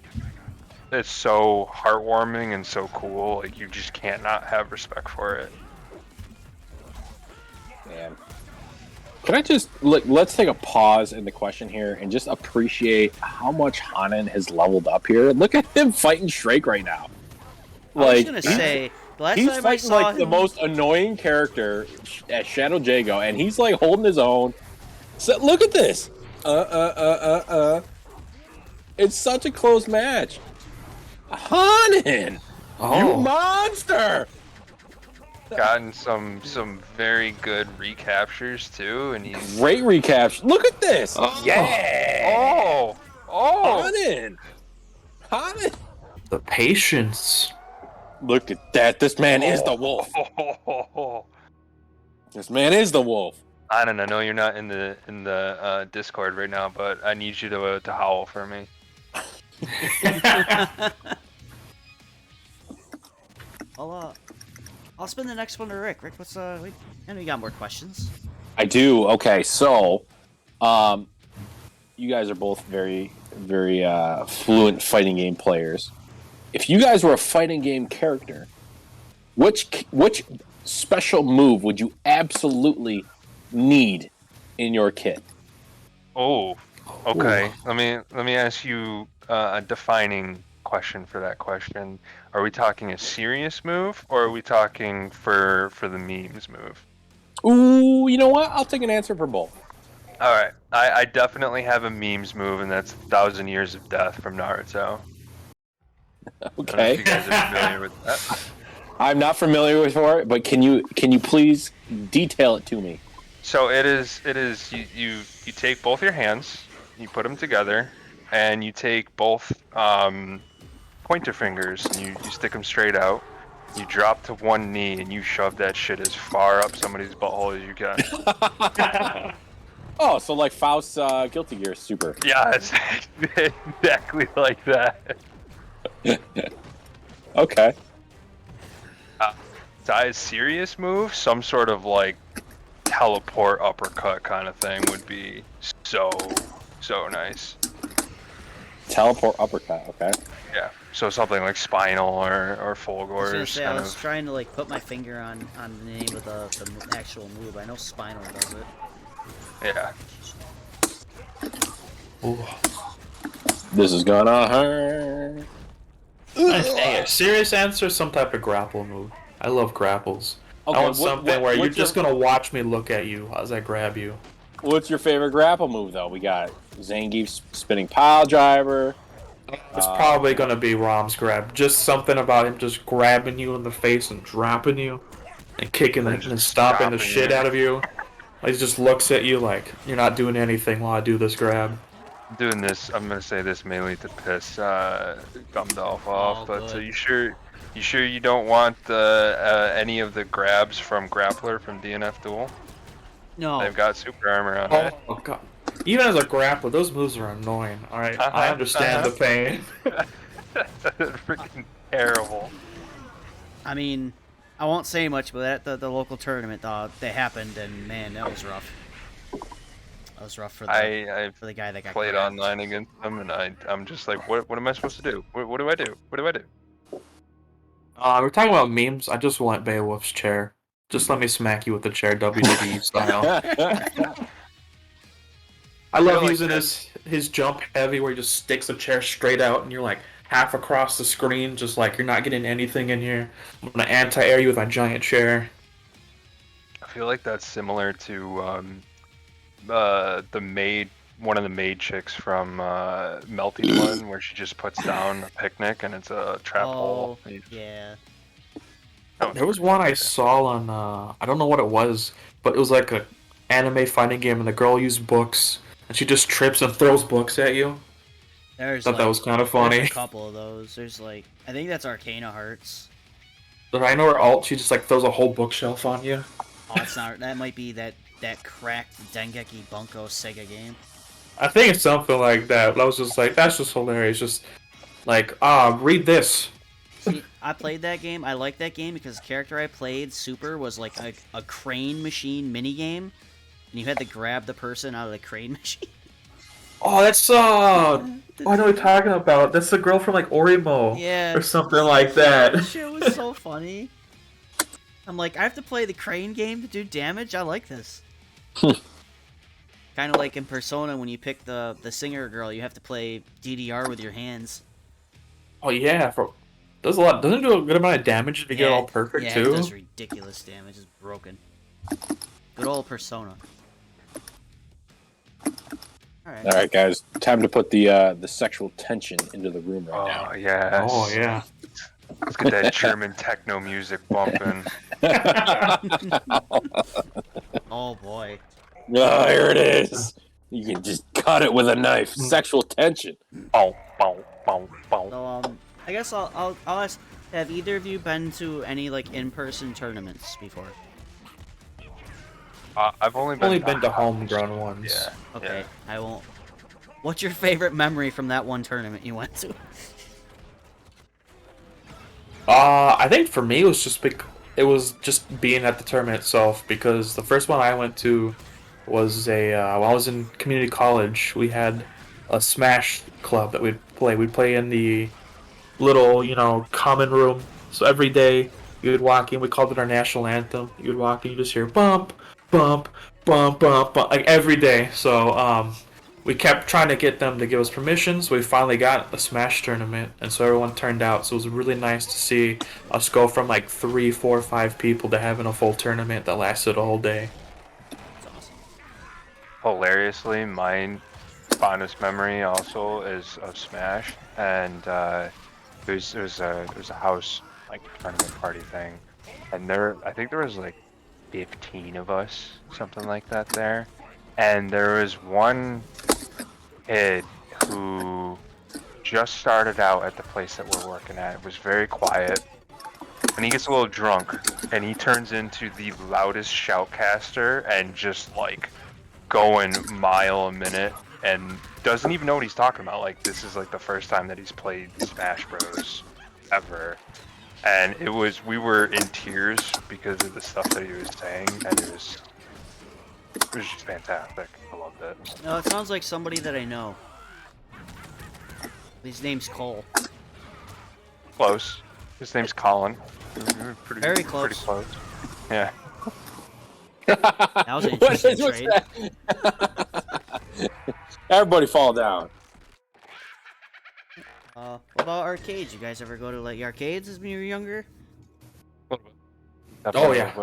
it's so heartwarming and so cool. Like, you just can't not have respect for it. Man. Can I just let's take a pause in the question here and just appreciate how much Hanan has leveled up here. Look at him fighting Shrek right now. I was gonna say, the last he's time I fighting saw like him, the most annoying character at Shadow Jago, and he's like holding his own. So look at this. It's such a close match. Hanan, you monster! Gotten some very good recaptures too, and he's Great recapture. Look at this. Yeah. oh Hanan. The patience. Look at that. This man is the wolf. This man is the wolf. Anan, I know you're not in the Discord right now, but I need you to howl for me. I'll spin the next one to Rick. Rick, what's I know you got more questions. I do. Okay, so you guys are both very, very fluent fighting game players. If you guys were a fighting game character, which special move would you absolutely need in your kit? Oh, okay. Let me ask you a defining question for that question. Are we talking a serious move, or are we talking for the memes move? Ooh, you know what? I'll take an answer for both. All right, I definitely have a memes move, and that's 1,000 Years of Death from Naruto. I don't know Okay. if you guys are familiar with that. I'm not familiar with it, but can you please detail it to me? So it is you take both your hands, you put them together, and you take both pointer fingers and you stick them straight out. You drop to one knee and you shove that shit as far up somebody's butthole as you can. Oh, so like Faust's Guilty Gear Super. Yeah, it's exactly like that. Okay. A serious move, some sort of like teleport uppercut kind of thing would be so nice. Teleport uppercut, okay. Yeah, so something like Spinal or Full I was Gore gonna is say, I kind was of... trying to like put my finger on the name of the actual move. I know Spinal does it. Yeah. Ooh. This is gonna hurt. Hey, a serious answer, some type of grapple move. I love grapples. Okay, I want something where you're what's just your- gonna watch me look at you as I grab you. What's your favorite grapple move, though? We got Zangief's spinning pile driver. It's probably gonna be Rom's grab. Just something about him just grabbing you in the face and dropping you, and kicking Or and just stomping the stopping shit you. out of you. Like, he just looks at you like you're not doing anything while I do this grab. Doing this, I'm gonna say this may lead to piss Gumdolph off, but good. you sure you don't want any of the grabs from Grappler from DNF Duel? No. They've got super armor on it. Oh god. Even as a grappler, those moves are annoying. Alright, I understand the pain. Freaking terrible. I mean, I won't say much, but at the local tournament, they happened, and man, that was rough. That was rough for I the guy that got played grabbed. online against them, and I'm just like, what am I supposed to do? What do I do? What do I do? We're talking about memes. I just want Beowulf's chair. Just let me smack you with the chair, WWE style. I love like using that. his jump heavy where he just sticks the chair straight out, and you're like, half across the screen, just like you're not getting anything in here. I'm gonna anti-air you with my giant chair. I feel like that's similar to the maid, one of the maid chicks from Melting One, where she just puts down a picnic and it's a trap hole. Oh, yeah. There was one I saw on I don't know what it was, but it was like a anime fighting game, and the girl used books, and she just trips and throws books at you. There's Thought that was kind of there's funny. a couple of those. There's like, I think that's Arcana Hearts. But I know her alt, she just like throws a whole bookshelf on you. Oh, it's not. That might be that cracked Dengeki Bunko Sega game. I think it's something like that. But I was just like, that's just hilarious. Just like, read this. See, I played that game. I liked that game because the character I played, Super, was like a crane machine minigame, and you had to grab the person out of the crane machine. Oh, that's I know what you're talking about. That's the girl from like Orimo, Yeah. or something like that. That shit was so funny. I'm like, I have to play the crane game to do damage? I like this. Kind of like in Persona when you pick the singer girl, you have to play DDR with your hands. Oh yeah, does a lot. Doesn't it do a good amount of damage if you get it all perfect yeah, too. it does ridiculous damage. It's broken. Good old Persona. Alright. All right, guys, time to put the sexual tension into the room right now. Oh yeah. Oh yeah. Let's get that German techno music bumping. Oh boy. Oh, here it is. You can just cut it with a knife. Sexual tension. Bow, bow, bow, bow. So I guess I'll ask. Have either of you been to any like in-person tournaments before? I've only been to homegrown ones. Yeah. Okay, I won't. What's your favorite memory from that one tournament you went to? I think for me it was just being at the tournament itself, because the first one I went to was while I was in community college. We had a Smash club that we'd play. We'd play in the little, common room. So every day you would walk in. We called it our national anthem. You would walk in, you just hear bump, bump, bump, bump, bump, like every day. So we kept trying to get them to give us permission, so we finally got a Smash tournament, and so everyone turned out. So it was really nice to see us go from like 3, 4, 5 people to having a full tournament that lasted a whole day. That's awesome. Hilariously, my fondest memory also is of Smash, and there's a house like tournament party thing, and I think there was like 15 of us, something like that there, and there was one kid who just started out at the place that we're working at. It was very quiet, and he gets a little drunk, and he turns into the loudest shoutcaster and just like going mile a minute, and doesn't even know what he's talking about. Like, this is like the first time that he's played Smash Bros. Ever. And we were in tears because of the stuff that he was saying, and it was just fantastic. I loved it. No, it sounds like somebody that I know. His name's Cole. Close. His name's Colin. Very close. Pretty close. Yeah. That was an interesting What's trade. that? Everybody fall down. What about arcades? You guys ever go to like arcades as when you were younger? Oh, yeah.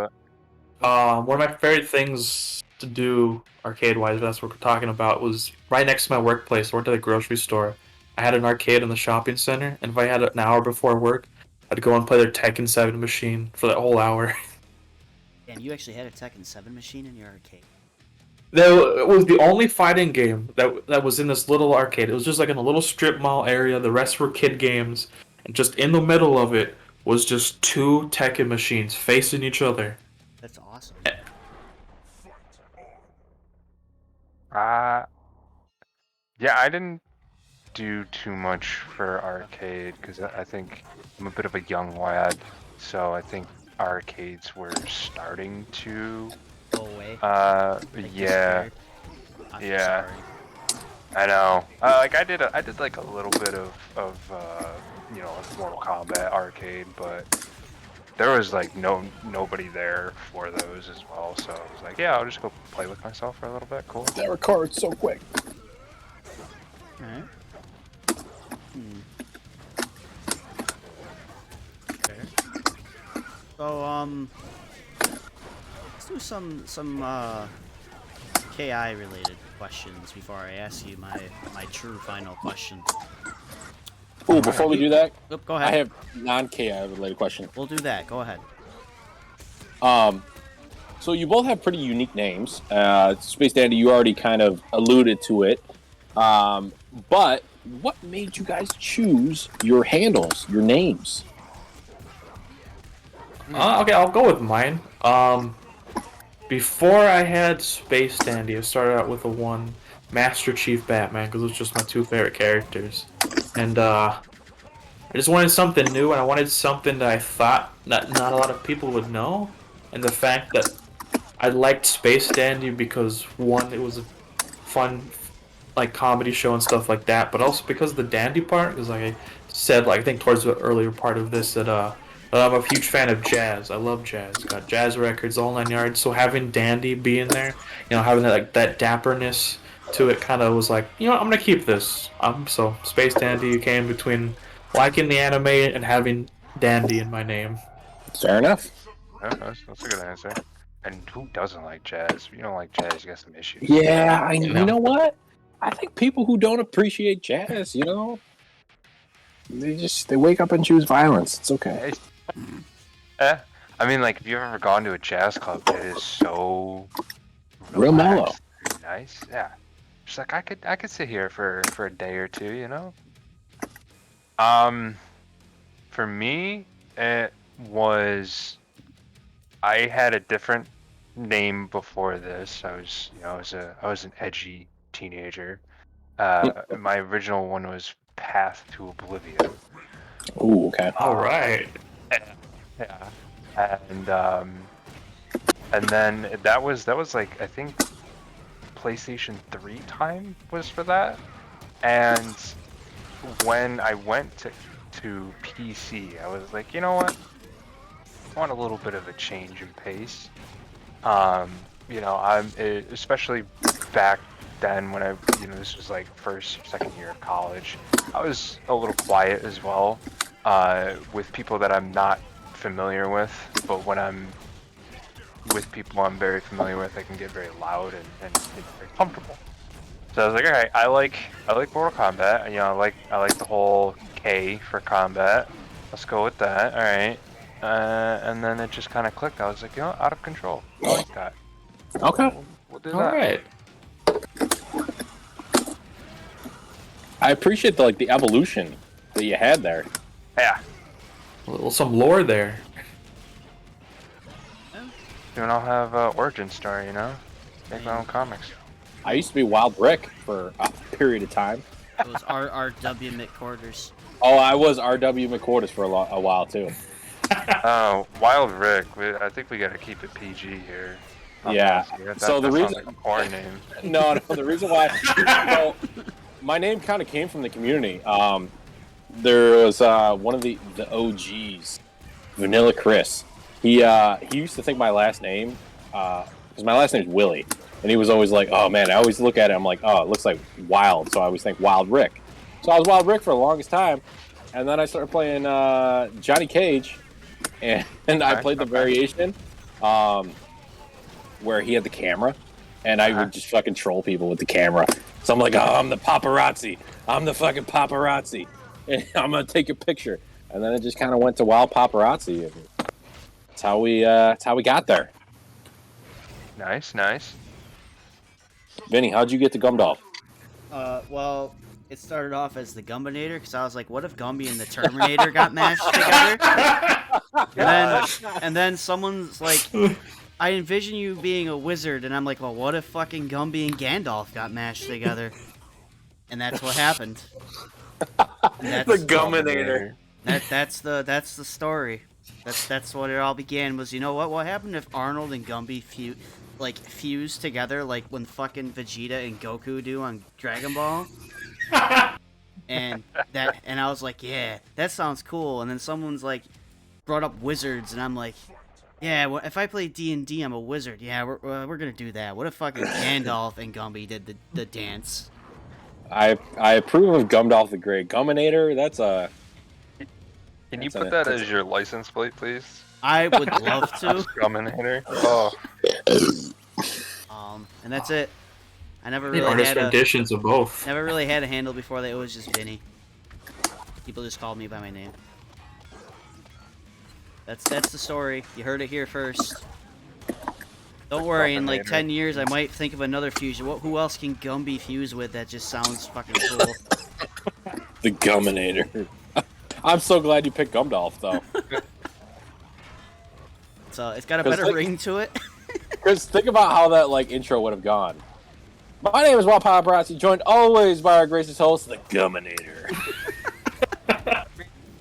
One of my favorite things to do arcade-wise, if that's what we're talking about, was right next to my workplace. I worked at a grocery store. I had an arcade in the shopping center, and if I had an hour before work, I'd go and play their Tekken 7 machine for that whole hour. And you actually had a Tekken 7 machine in your arcade. It was the only fighting game that was in this little arcade. It was just like in a little strip mall area. The rest were kid games, and just in the middle of it was just 2 Tekken machines facing each other. That's awesome. Yeah, I didn't do too much for arcade because I think I'm a bit of a young lad, so I think arcades were starting to Go away. yeah, I'm yeah. sorry. I know. Like I did like a little bit of like Mortal Kombat arcade, but there was like nobody there for those as well. So I was like, yeah, I'll just go play with myself for a little bit. Cool. That records so quick. Alright. So let's do some KI related questions before I ask you my true final question. Ooh, before we do that, Oop, go ahead. I have non-KI related question. We'll do that. Go ahead. So you both have pretty unique names. Space Dandy, you already kind of alluded to it. But what made you guys choose your handles, your names? Okay, I'll go with mine. Before I had Space Dandy, I started out with a one Master Chief Batman because it was just my two favorite characters, and I just wanted something new, and I wanted something that I thought that not a lot of people would know, and the fact that I liked Space Dandy because one, it was a fun like comedy show and stuff like that, but also because of the dandy part, because like I said, like I think towards the earlier part of this that I'm a huge fan of jazz. I love jazz. Got jazz records, the whole 9 yards. So having dandy be in there, having that like that dapperness to it, kind of was like, I'm gonna keep this. So Space Dandy came between liking the anime and having dandy in my name. Fair enough. Yeah, that's a good answer. And who doesn't like jazz? If you don't like jazz, you got some issues. Yeah, you know what? I think people who don't appreciate jazz, they wake up and choose violence. It's okay. I mean, like, if you've ever gone to a jazz club, it is so Real mellow. Nice, yeah. Just like I could sit here for a day or two, For me, it was I had a different name before this. I was an edgy teenager. My original one was Path to Oblivion. Ooh, okay. All right. Yeah, and then that was like, I think PlayStation 3 time was for that, and when I went to PC, I was like, you know what, I want a little bit of a change in pace. Especially back then when this was like second year of college, I was a little quiet as well, with people that I'm not familiar with, but when I'm with people I'm very familiar with, I can get very loud and very comfortable. So I was like, all right, I like Mortal Kombat, and I like the whole K for combat. Let's go with that. All right, and then it just kind of clicked. I was like, Out of Control. I like that. Okay. We'll do All that. right. I appreciate the evolution that you had there. Yeah. Some lore there. And I'll have origin story, make my own comics. I used to be Wild Rick for a period of time. It was RW McQuarters. Oh, I was RW McQuarters for a while too. Wild Rick. I think we gotta keep it PG here. Yeah. So the reason, like a porn name. No, the reason why, my name kind of came from the community. There was one of the OGs, Vanilla Chris. He used to think my last name, because my last name's Willie, and he was always like, "Oh man," I always look at it, I'm like, "Oh, it looks like Wild," so I always think Wild Rick. So I was Wild Rick for the longest time, and then I started playing Johnny Cage, and I played the variation, where he had the camera, and I would just fucking troll people with the camera. So I'm like, "Oh, I'm the paparazzi. I'm the fucking paparazzi. And I'm gonna take a picture." And then it just kind of went to Wild Paparazzi. And that's how we got there. Nice. Vinny, how'd you get to Gumdolph? Well, it started off as the Gumbinator because I was like, what if Gumby and the Terminator got mashed together? And then someone's like, I envision you being a wizard, and I'm like, well, what if fucking Gumby and Gandalf got mashed together? And that's what happened. The Gumbinator. That's the story. That's what it all began. Was, what happened if Arnold and Gumby fused together like when fucking Vegeta and Goku do on Dragon Ball? and I was like, yeah, that sounds cool. And then someone's like brought up wizards, and I'm like, yeah, well, if I play D&D, I'm a wizard. Yeah, we're gonna do that. What if fucking Gandalf and Gumby did the dance? I approve of Gumdolph the Great. Gumbinator, that's a... Can you put that as your license plate, please? I would love to. Dominator. Oh, And that's it. I never Need really artist had a renditions of both. handle before that. It was just Vinny. People just called me by my name. That's the story. You heard it here first. Don't worry, in like 10 years I might think of another fusion. Who else can Gumby fuse with that just sounds fucking cool? The Guminator. I'm so glad you picked Gumdolph, though. So it's got a better ring to it. Because think about how that like intro would have gone. My name is Wild Paparazzi, joined always by our gracious host, the Guminator. I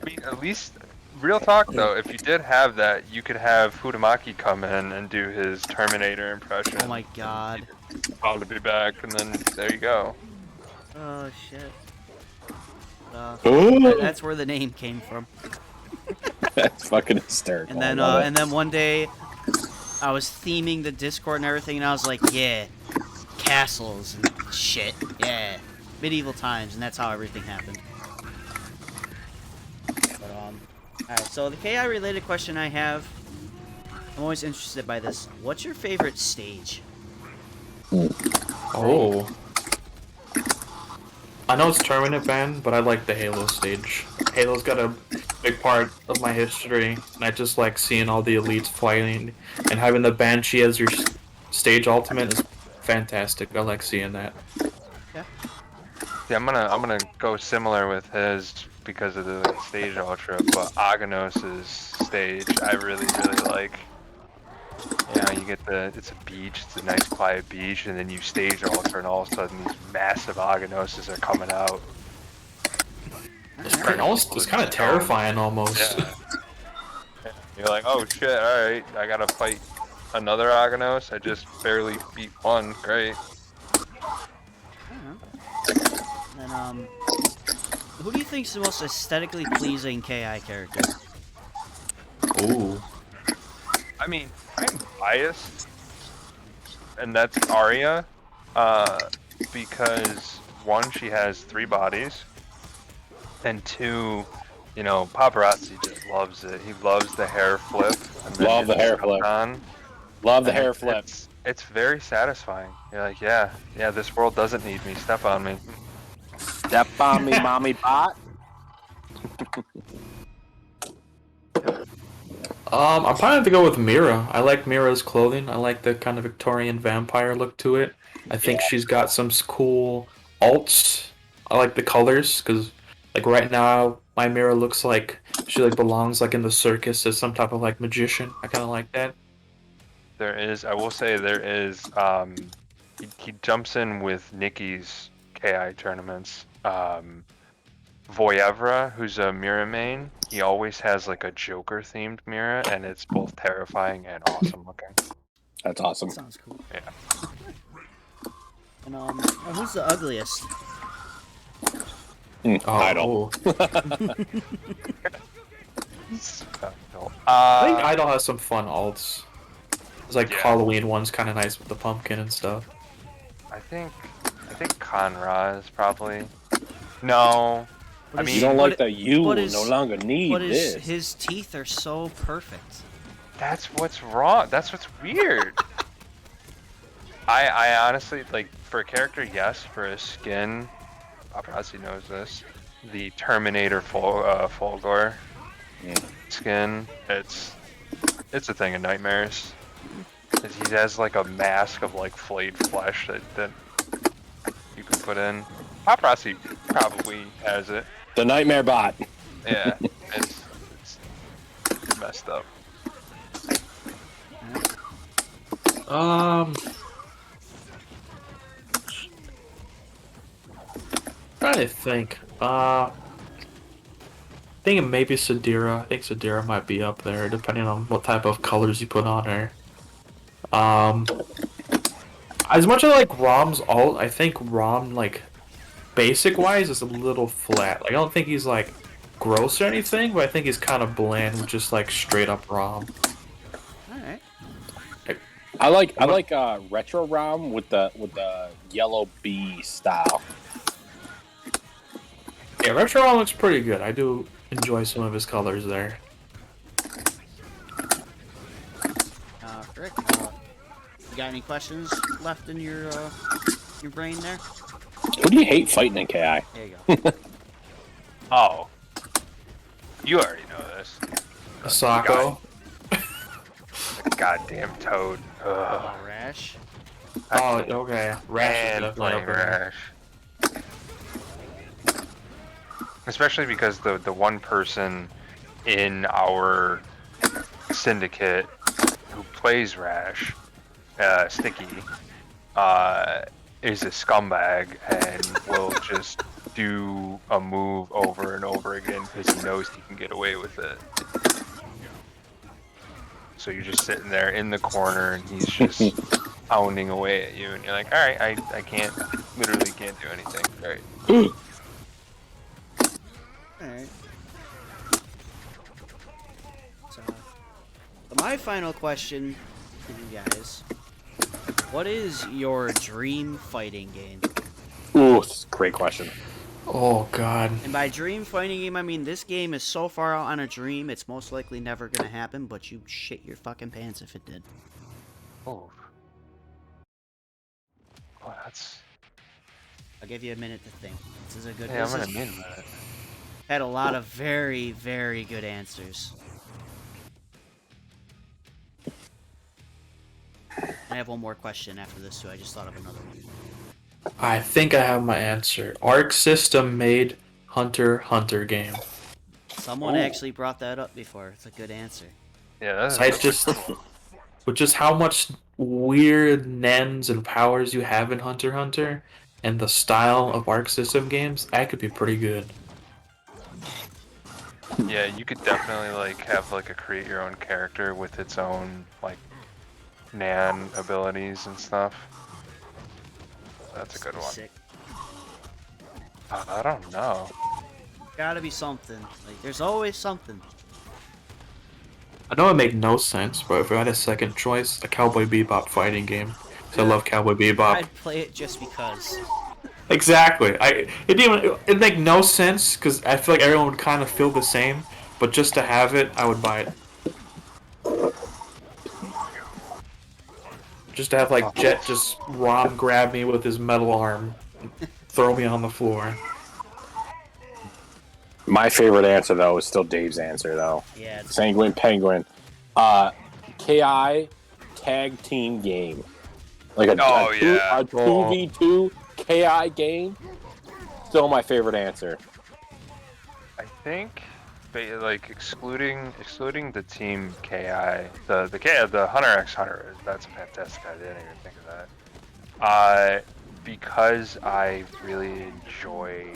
mean, at least, real talk though, if you did have that, you could have Hudamaki come in and do his Terminator impression. Oh my god. Proud to be back, and then there you go. Oh shit. Ooh. That's where the name came from. That's fucking hysterical. And then one day, I was theming the Discord and everything, and I was like, yeah, castles and shit, yeah, medieval times, and that's how everything happened. But alright. So the KI related question I have, I'm always interested by this. What's your favorite stage? Oh. I know it's Tournament banned, but I like the Halo stage. Halo's got a big part of my history, and I just like seeing all the elites fighting, and having the Banshee as your stage ultimate is fantastic. I like seeing that. Yeah. Yeah, I'm gonna go similar with his because of the stage ultra, but Aghanos's stage I really like. You know, you get it's a beach, it's a nice quiet beach, and then you stage ultra, and all of a sudden these massive Aghanoses are coming out. It's kind of terrifying almost. Yeah. You're like, oh shit, alright, I gotta fight another Aghanos, I just barely beat one, great. And who do you think's the most aesthetically pleasing KI character? Ooh. I mean, I'm biased, and that's Arya, because one, she has 3 bodies, and 2, you know, Paparazzi just loves it. He loves the hair flip. And then Love the hair flip. Love the hair flip. It's very satisfying. You're like, yeah, this world doesn't need me. Step on me. Step on me, mommy bot. I'm probably have to go with Mira. I like Mira's clothing. I like the kind of Victorian vampire look to it. I think she's got some cool alts. I like the colors because, like right now, my Mira looks like she like belongs like in the circus as some type of like magician. I kind of like that. I will say there is, he jumps in with Nikki's KI tournaments. Voyevra, who's a Mira main, he always has like a Joker themed Mira, and it's both terrifying and awesome looking. That's awesome. Sounds cool. Yeah. And who's the ugliest? Idol. I think Idol has some fun alts. It's like Yeah. Halloween one's kind of nice with the pumpkin and stuff. I think Conra is probably. No. But I his- mean, You don't but like it- that you but his- no longer need But this. his teeth are so perfect. That's what's wrong. That's what's weird. I honestly, like, for a character, yes. For a skin, Paparazzi knows this. The Terminator Fulgor skin, it's a thing of nightmares. He has like a mask of like flayed flesh that you can put in. Paparazzi probably has it. The Nightmare Bot. Yeah, it's messed up. Trying to think. Thinking maybe Sadira. I think Sadira might be up there, depending on what type of colors you put on her. As much as I like Rom's alt, I think Rom, like, basic-wise, is a little flat. Like, I don't think he's, like, gross or anything, but I think he's kind of bland with just, like, straight-up Rom. Alright. I like retro ROM with the yellow bee style. Yeah, Retro Rom looks pretty good. I do enjoy some of his colors there. You got any questions left in your brain there? Who do you hate fighting in KI? There you go. Oh, you already know this. Asako. The goddamn toad. Ugh. Rash. Oh, okay. Rash is And definitely playing up there. Rash. Especially because the one person in our syndicate who plays Rash, Sticky, is a scumbag and will just do a move over and over again because he knows he can get away with it. So you're just sitting there in the corner and he's just pounding away at you and you're like, alright, I can't, literally can't do anything. Alright. Alright. So, my final question to you guys. What is your dream fighting game? Ooh, that's a great question. Oh god. And by dream fighting game, I mean this game is so far out on a dream, it's most likely never gonna happen, but you shit your fucking pants if it did. Oh. Oh, that's... I'll give you a minute to think. This is a good Yeah, I'm this gonna is- mean that. Had a lot of very, very good answers. I have one more question after this too. I just thought of another one. I think I have my answer. Arc System made Hunter x Hunter game. Someone Oh. actually brought that up before. It's a good answer. Yeah, that's... I just, with just how much weird nens and powers you have in Hunter x Hunter, and the style of Arc System games, that could be pretty good. Yeah, you could definitely like have like a create your own character with its own like Nan abilities and stuff. That's a good one. Sick. I don't know. Gotta be something. Like, there's always something. I know it make no sense, but if I had a second choice, a Cowboy Bebop fighting game. 'Cause I love Cowboy Bebop. I'd play it just because. Exactly. It'd make no sense because I feel like everyone would kind of feel the same. But just to have it, I would buy it. Just to have like Jet just Rom grab me with his metal arm, and throw me on the floor. My favorite answer though is still Dave's answer though. Yeah. It's, Sanguine Penguin. KI tag team game. Like a, Oh, a, two, yeah. a 2v2 KI game. Still my favorite answer. I think like excluding the team KI, the Hunter x Hunter, that's a fantastic idea. I didn't even think of that. Because I really enjoy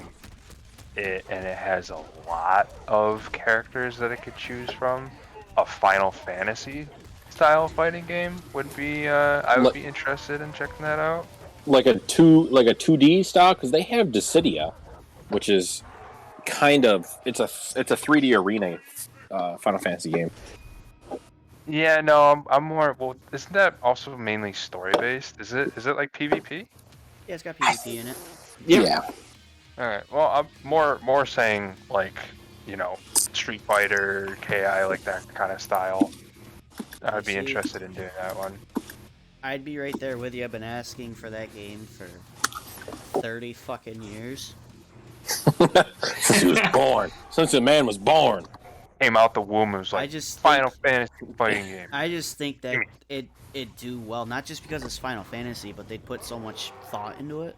it and it has a lot of characters that I could choose from. A Final Fantasy style fighting game would be I would be interested in checking that out. Like a 2D style because they have Dissidia, which is kind of it's a 3D arena Final Fantasy game. Yeah, no, I'm more. Well, isn't that also mainly story based? Is it like PvP? yeah, it's got PvP in it. Yeah. All right. Well, I'm more saying like Street Fighter, KI, like that kind of style. I'd be See? interested in doing that one. I'd be right there with you. I've been asking for that game for 30 fucking years. Since he was born. Since the man was born. Came out the womb and was like Final Fantasy fighting game. I just think that it do well, not just because it's Final Fantasy, but they put so much thought into it.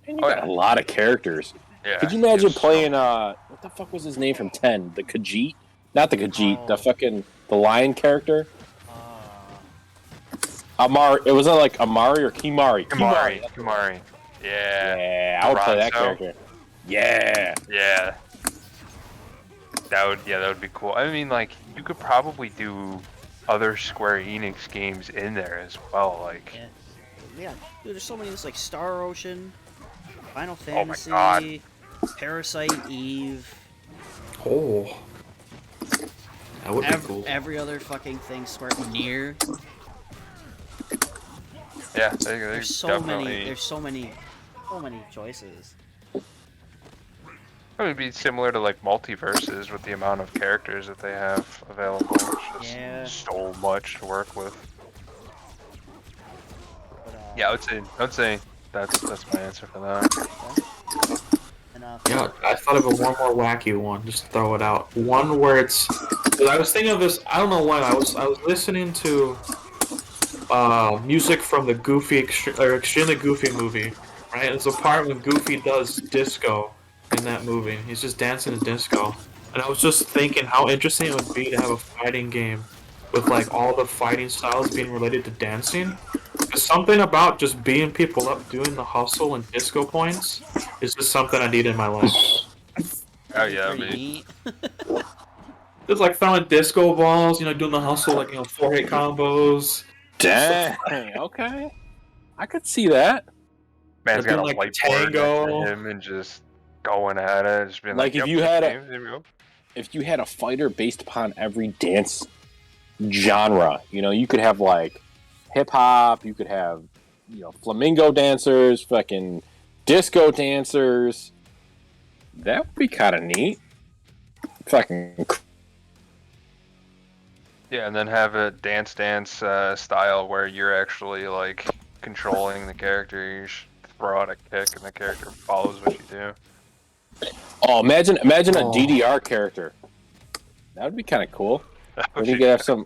And you got a lot of characters. Yeah. Could you imagine it's- playing what the fuck was his name from 10? The Khajiit? Not the Khajiit, the lion character. Amari, it was like Amari or Kimari. Kimari. Yeah. Yeah, I would play that Ronzo? character. Yeah. Yeah. That would be cool. I mean, like, you could probably do other Square Enix games in there as well. Like, Yeah, dude, there's so many. There's like Star Ocean, Final Oh my Fantasy, God. Parasite Eve, Oh. That would be cool. every other fucking thing. Square Near. yeah, There's so definitely. many. There's so many choices. It would be similar to like multiverses with the amount of characters that they have available. It's just Yeah. so much to work with. Yeah, I would say that's my answer for that. And Yeah, I thought of a one more wacky one. Just throw it out. One where it's. 'Cause I was thinking of this. I don't know when. I was listening to music from the Extremely Goofy movie, right? There's a part when Goofy does disco in that movie. He's just dancing in disco, and I was just thinking how interesting it would be to have a fighting game with like all the fighting styles being related to dancing. There's something about just beating people up, doing the hustle and disco points is just something I need in my life. Oh yeah, pretty me. neat. Just like throwing disco balls, doing the hustle, like four hit combos. Dang. Okay. I could see that. Man's got a Doing, like, whiteboard next tango. to him and just going at it, just being Like, like, if yep, you had there we go. if you had a fighter based upon every dance genre, you could have like hip hop, you could have flamingo dancers, fucking disco dancers. That would be kind of neat. Fucking Yeah, and then have a dance style where you're actually like controlling the character. You just throw out a kick and the character follows what you do. oh, imagine a Oh. DDR character. That would be kind of cool. That would Then you be could have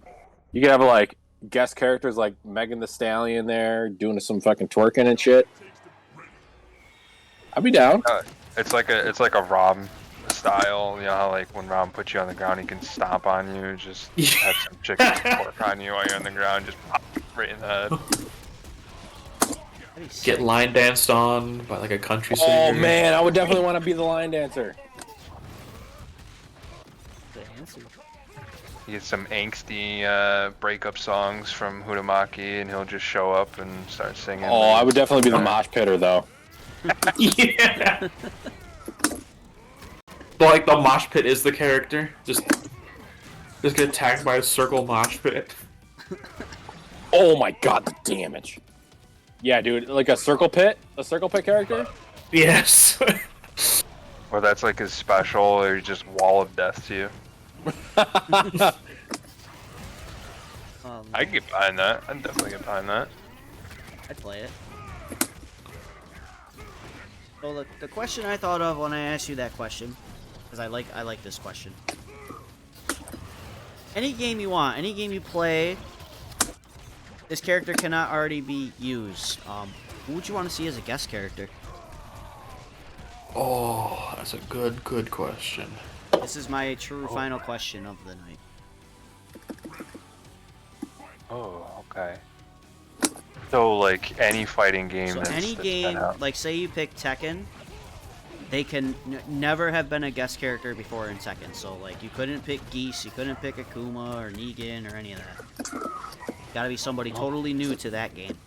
you could have like guest characters like Megan the Stallion there doing some fucking twerking and shit. I'd be down. It's like a Rom style, how like when Rom puts you on the ground, he can stomp on you. Just have some chicken pork on you while you're on the ground, just pop right in the head. That'd be sick. Get line danced on by like a country Oh singer. man, I would definitely want to be the line dancer. Good answer. You get some angsty breakup songs from Hudamaki, and he'll just show up and start singing. Oh, I would definitely be the mosh pitter though. Yeah. But like the mosh pit is the character. Just get attacked by a circle mosh pit. Oh my god, the damage. Yeah, dude, like a circle pit character. Yes. Or that's like his special, or just wall of death to you. I can get behind that. I'd definitely get behind that. I'd play it. Well, the question I thought of when I asked you that question, because I like this question. Any game you want, any game you play, this character cannot already be used. Who would you want to see as a guest character? Oh, that's a good question. This is my true final question of the night. Oh, okay. So like any fighting game. So that's any been game, out. like say you pick Tekken, they can never have been a guest character before in Tekken. So like you couldn't pick Geese, you couldn't pick Akuma or Negan or any of that. Gotta be somebody totally new to that game.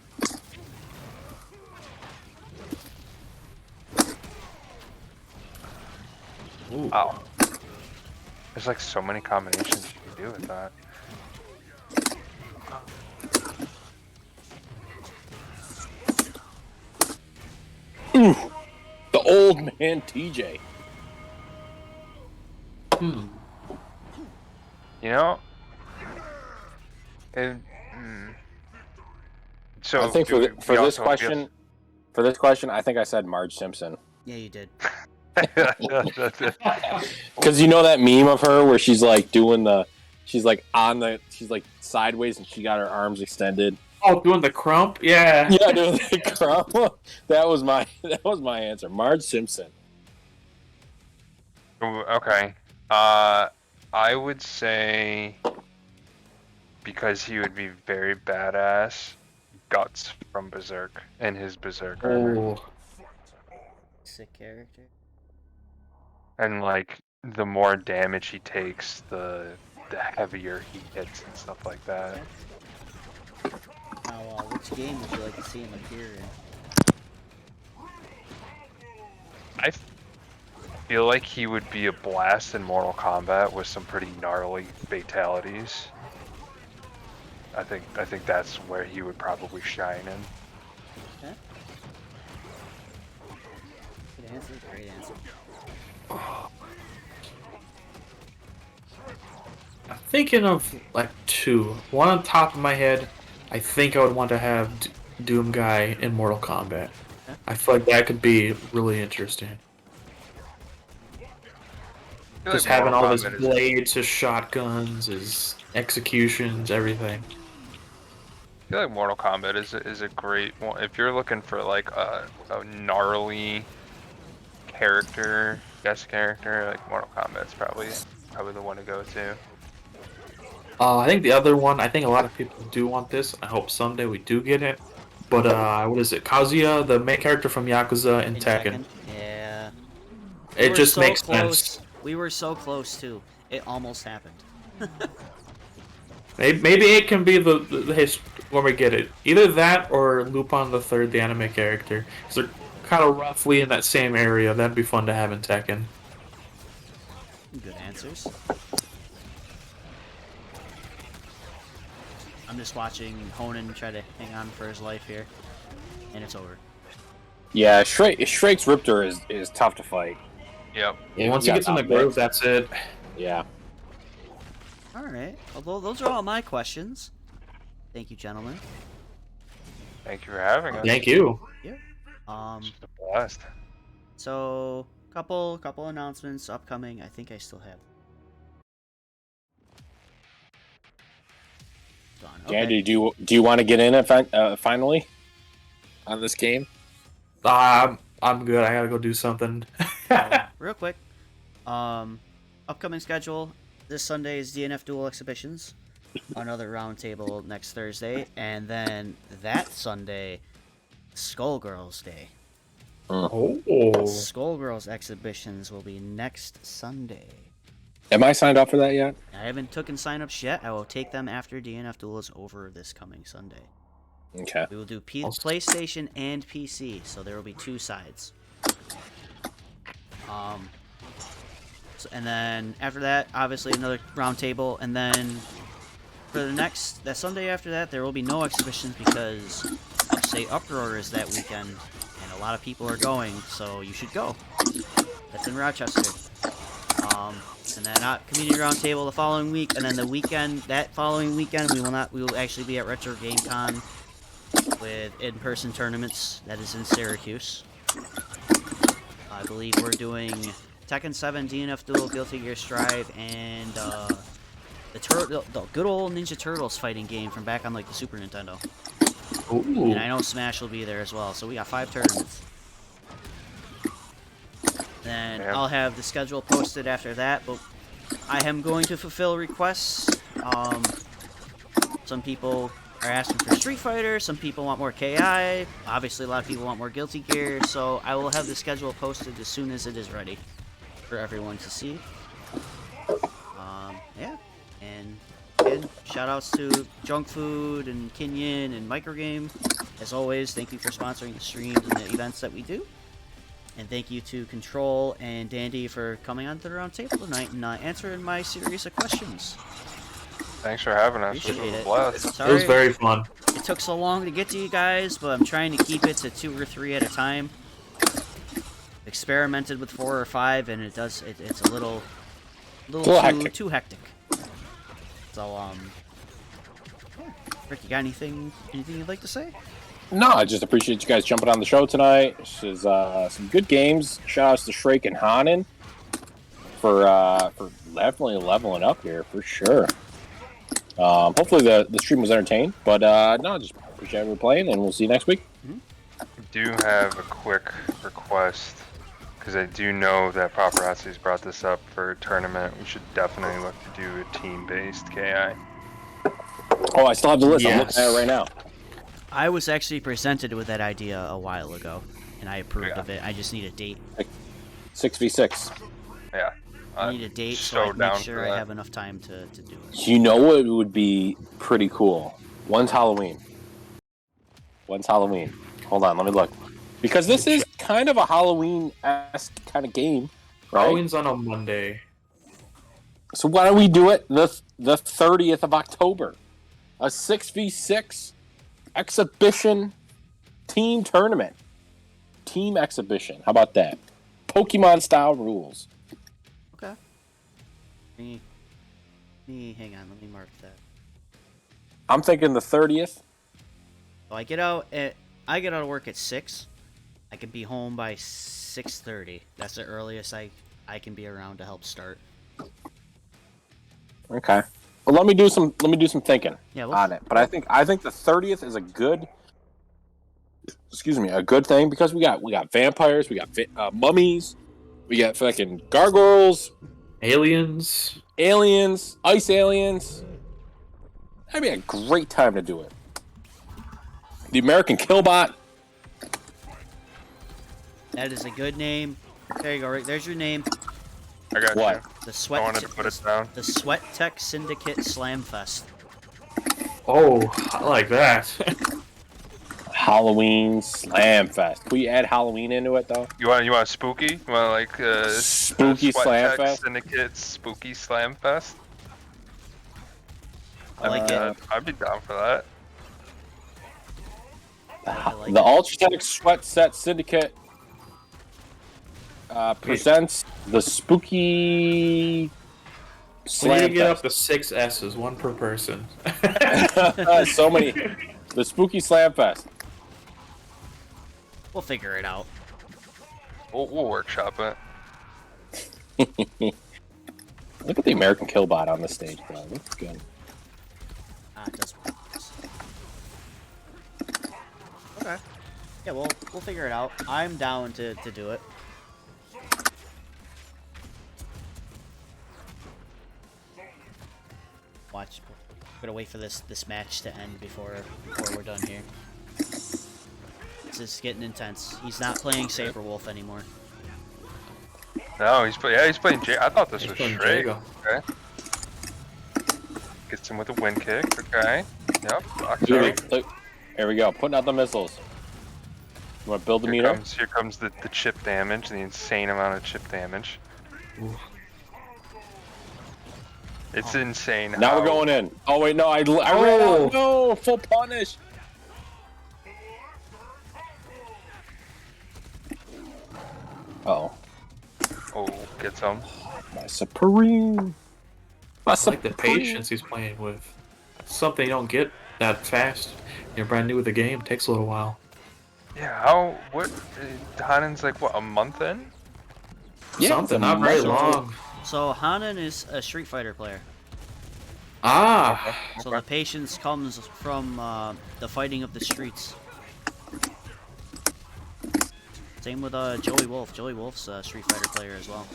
Ooh. Wow. There's like so many combinations you can do with that. Ooh, the old man TJ. You know? And, So I think do we- for we this also- question, I think I said Marge Simpson. Yeah, you did. That's it. Because you know that meme of her where she's like she's like sideways and she got her arms extended. Oh, doing the crump? Yeah. Yeah, doing the crump. That was my answer. Marge Simpson. Okay. I would say because he would be very badass, Guts from Berserk and his Berserk armor. Oh. Sick character. And like the more damage he takes, the heavier he hits and stuff like that. Now, which game would you like to see him appear in? I feel like he would be a blast in Mortal Kombat with some pretty gnarly fatalities. I think that's where he would probably shine in. Okay. Good answer. Great answer. I'm thinking of like two. One on top of my head, I think I would want to have Doom guy in Mortal Kombat. Okay. I feel like that could be really interesting. I feel Just like having Mortal all his Kombat is blades, his shotguns, his executions, everything. I feel like Mortal Kombat is a great one if you're looking for like a gnarly character, guest character. Like Mortal Kombat's probably the one to go to. I think the other one, I think a lot of people do want this. I hope someday we do get it. But what is it? Kazuya, the main character from Yakuza and In Tekken. Tekken. Yeah. It were just so makes close. sense. We were so close too. It almost happened. Maybe it can be the when we get it. Either that or Lupin the Third, the anime character. 'Cause they're kind of roughly in that same area. That'd be fun to have in Tekken. Good answers. I'm just watching Honan try to hang on for his life here, and it's over. Yeah, Shrake's Riptor is tough to fight. Yep. Yeah, once Yeah, he gets in the grove, that's it. Yeah. All right. Well, those are all my questions. Thank you, gentlemen. Thank you for having us. Thank you. Yep. It's just a blast. So couple announcements upcoming. I think I still have. Gone. Okay. Andy, do you want to get in finally on this game? I'm good. I gotta go do something. Real quick. Upcoming schedule. This Sunday is DNF Duel Exhibitions. Another roundtable next Thursday, and then that Sunday, Skullgirls Day. Oh. Skullgirls exhibitions will be next Sunday. Am I signed up for that yet? I haven't taken signups yet. I will take them after DNF Duel is over this coming Sunday. Okay. We will do PlayStation and PC, so there will be two sides. And then after that, obviously another roundtable, and then for that Sunday after that, there will be no exhibitions because Upstate Uproar is that weekend, and a lot of people are going, so you should go. That's in Rochester. And then community roundtable the following week, and then that following weekend, we will actually be at Retro Game Con with in-person tournaments. That is in Syracuse. I believe we're doing Tekken 7, DNF Duel, Guilty Gear Strive, and the good old Ninja Turtles fighting game from back on like the Super Nintendo. Ooh. And I know Smash will be there as well. So we got 5 tournaments. Then I'll have the schedule posted after that, but I am going to fulfill requests. Some people are asking for Street Fighter, some people want more KI, obviously a lot of people want more Guilty Gear, so I will have the schedule posted as soon as it is ready for everyone to see. Yeah, and again, shout outs to Junk Food and Kinyan and Microgame. As always, thank you for sponsoring the streams and the events that we do. And thank you to Control and Dandy for coming onto the round table tonight and answering my series of questions. Thanks for having us. Appreciate This was it. a blast. Sorry It was very fun. it took so long to get to you guys, but I'm trying to keep it to 2 or 3 at a time. Experimented with 4 or 5, and it's a little too hectic. So Rick, you got anything you'd like to say? No, I just appreciate you guys jumping on the show tonight. This is some good games. Shout outs to Shrake and Hanan for definitely leveling up here for sure. Hopefully the stream was entertained, but no, just appreciate everyone playing, and we'll see you next week. I do have a quick request because I do know that Paparazzi's brought this up for a tournament. We should definitely look to do a team-based KI. Oh, I still have the list. Yes. I'm looking at it right now. I was actually presented with that idea a while ago, and I approved of it. I just need a date. 6v6. Yeah. I need a date so so I can down make sure for I that. have enough time to do it. You know what would be pretty cool? One's Halloween. Hold on, let me look. Because this is kind of a Halloween-esque kind of game, right? Halloween's on a Monday. So why don't we do it the 30th of October? A 6v6 exhibition team tournament. Team exhibition. How about that? Pokemon-style rules. Okay. Me, hang on, let me mark that. I'm thinking the 30th. So I get out of work at 6. I can be home by 6:30. That's the earliest I can be around to help start. Okay. Well, let me do some thinking Yeah, on it. But I think the 30th is a good thing because we got vampires, we got mummies, we got fucking gargoyles, Aliens. aliens, ice aliens. That'd be a great time to do it. The American Killbot. That is a good name. There you go, Rick. There's your name. I got What? you. The Sweat. I wanted to put it down. The Sweat Tech Syndicate Slam Fest. Oh, I like that. Halloween Slam Fest. Can we add Halloween into it though? You want spooky? You want like Spooky Sweat Slam Tech Fest? Syndicate Spooky Slam Fest? I like it. I'd be down for that. The Ultratech Sweat Set Syndicate presents the Spooky We need Slam to get up Fest. to 6 S's, one per person. So many. The Spooky Slam Fest. We'll figure it out. We'll workshop it. Look at the American Killbot on the stage, bro. Looks good. It does. Okay. Yeah, we'll figure it out. I'm down to do it. Watch. We're gonna wait for this match to end before we're done here. This is getting intense. He's not playing Saberwolf anymore. No, he's playing Jay. I thought this He's was playing straight. Jago. Okay. Gets him with a wind kick. Okay. Yep. Look, here we go. Putting out the missiles. You want to build the meter? Here comes the chip damage, the insane amount of chip damage. Ooh. It's insane. Now we're going in. Oh wait, no, I ran out. No, full punish. Oh, Oh, get some. my Supreme. I like the patience he's playing with. Something you don't get that fast. You're brand new with the game. Takes a little while. Yeah, what? Hanen's like, what, a month in? Yeah, Something, it's a not very muscle. long. So Hanan is a Street Fighter player. Ah! So the patience comes from the fighting of the streets. Same with Joey Wolf. Joey Wolf's a Street Fighter player as well.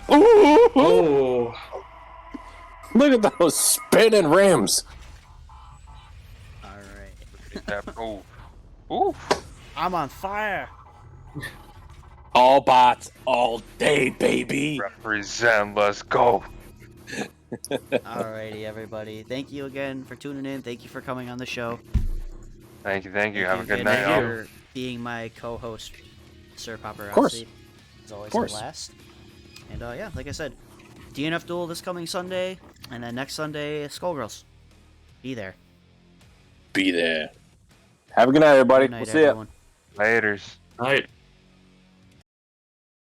Ooh, Oh! look at those spinning rims. Alright. Oh. Ooh. I'm on fire! All bots, all day, baby. Represent, let's go. Alrighty, everybody. Thank you again for tuning in. Thank you for coming on the show. Thank you. Have a Thank good you night. again all. for being my co-host, Sir Paparazzi. course. It's always Of course. a blast. And yeah, like I said, DNF Duel this coming Sunday, and then next Sunday, Skullgirls. Be there. Be there. Have a good night, everybody. Good night, We'll see ya. everyone. Laters. Night.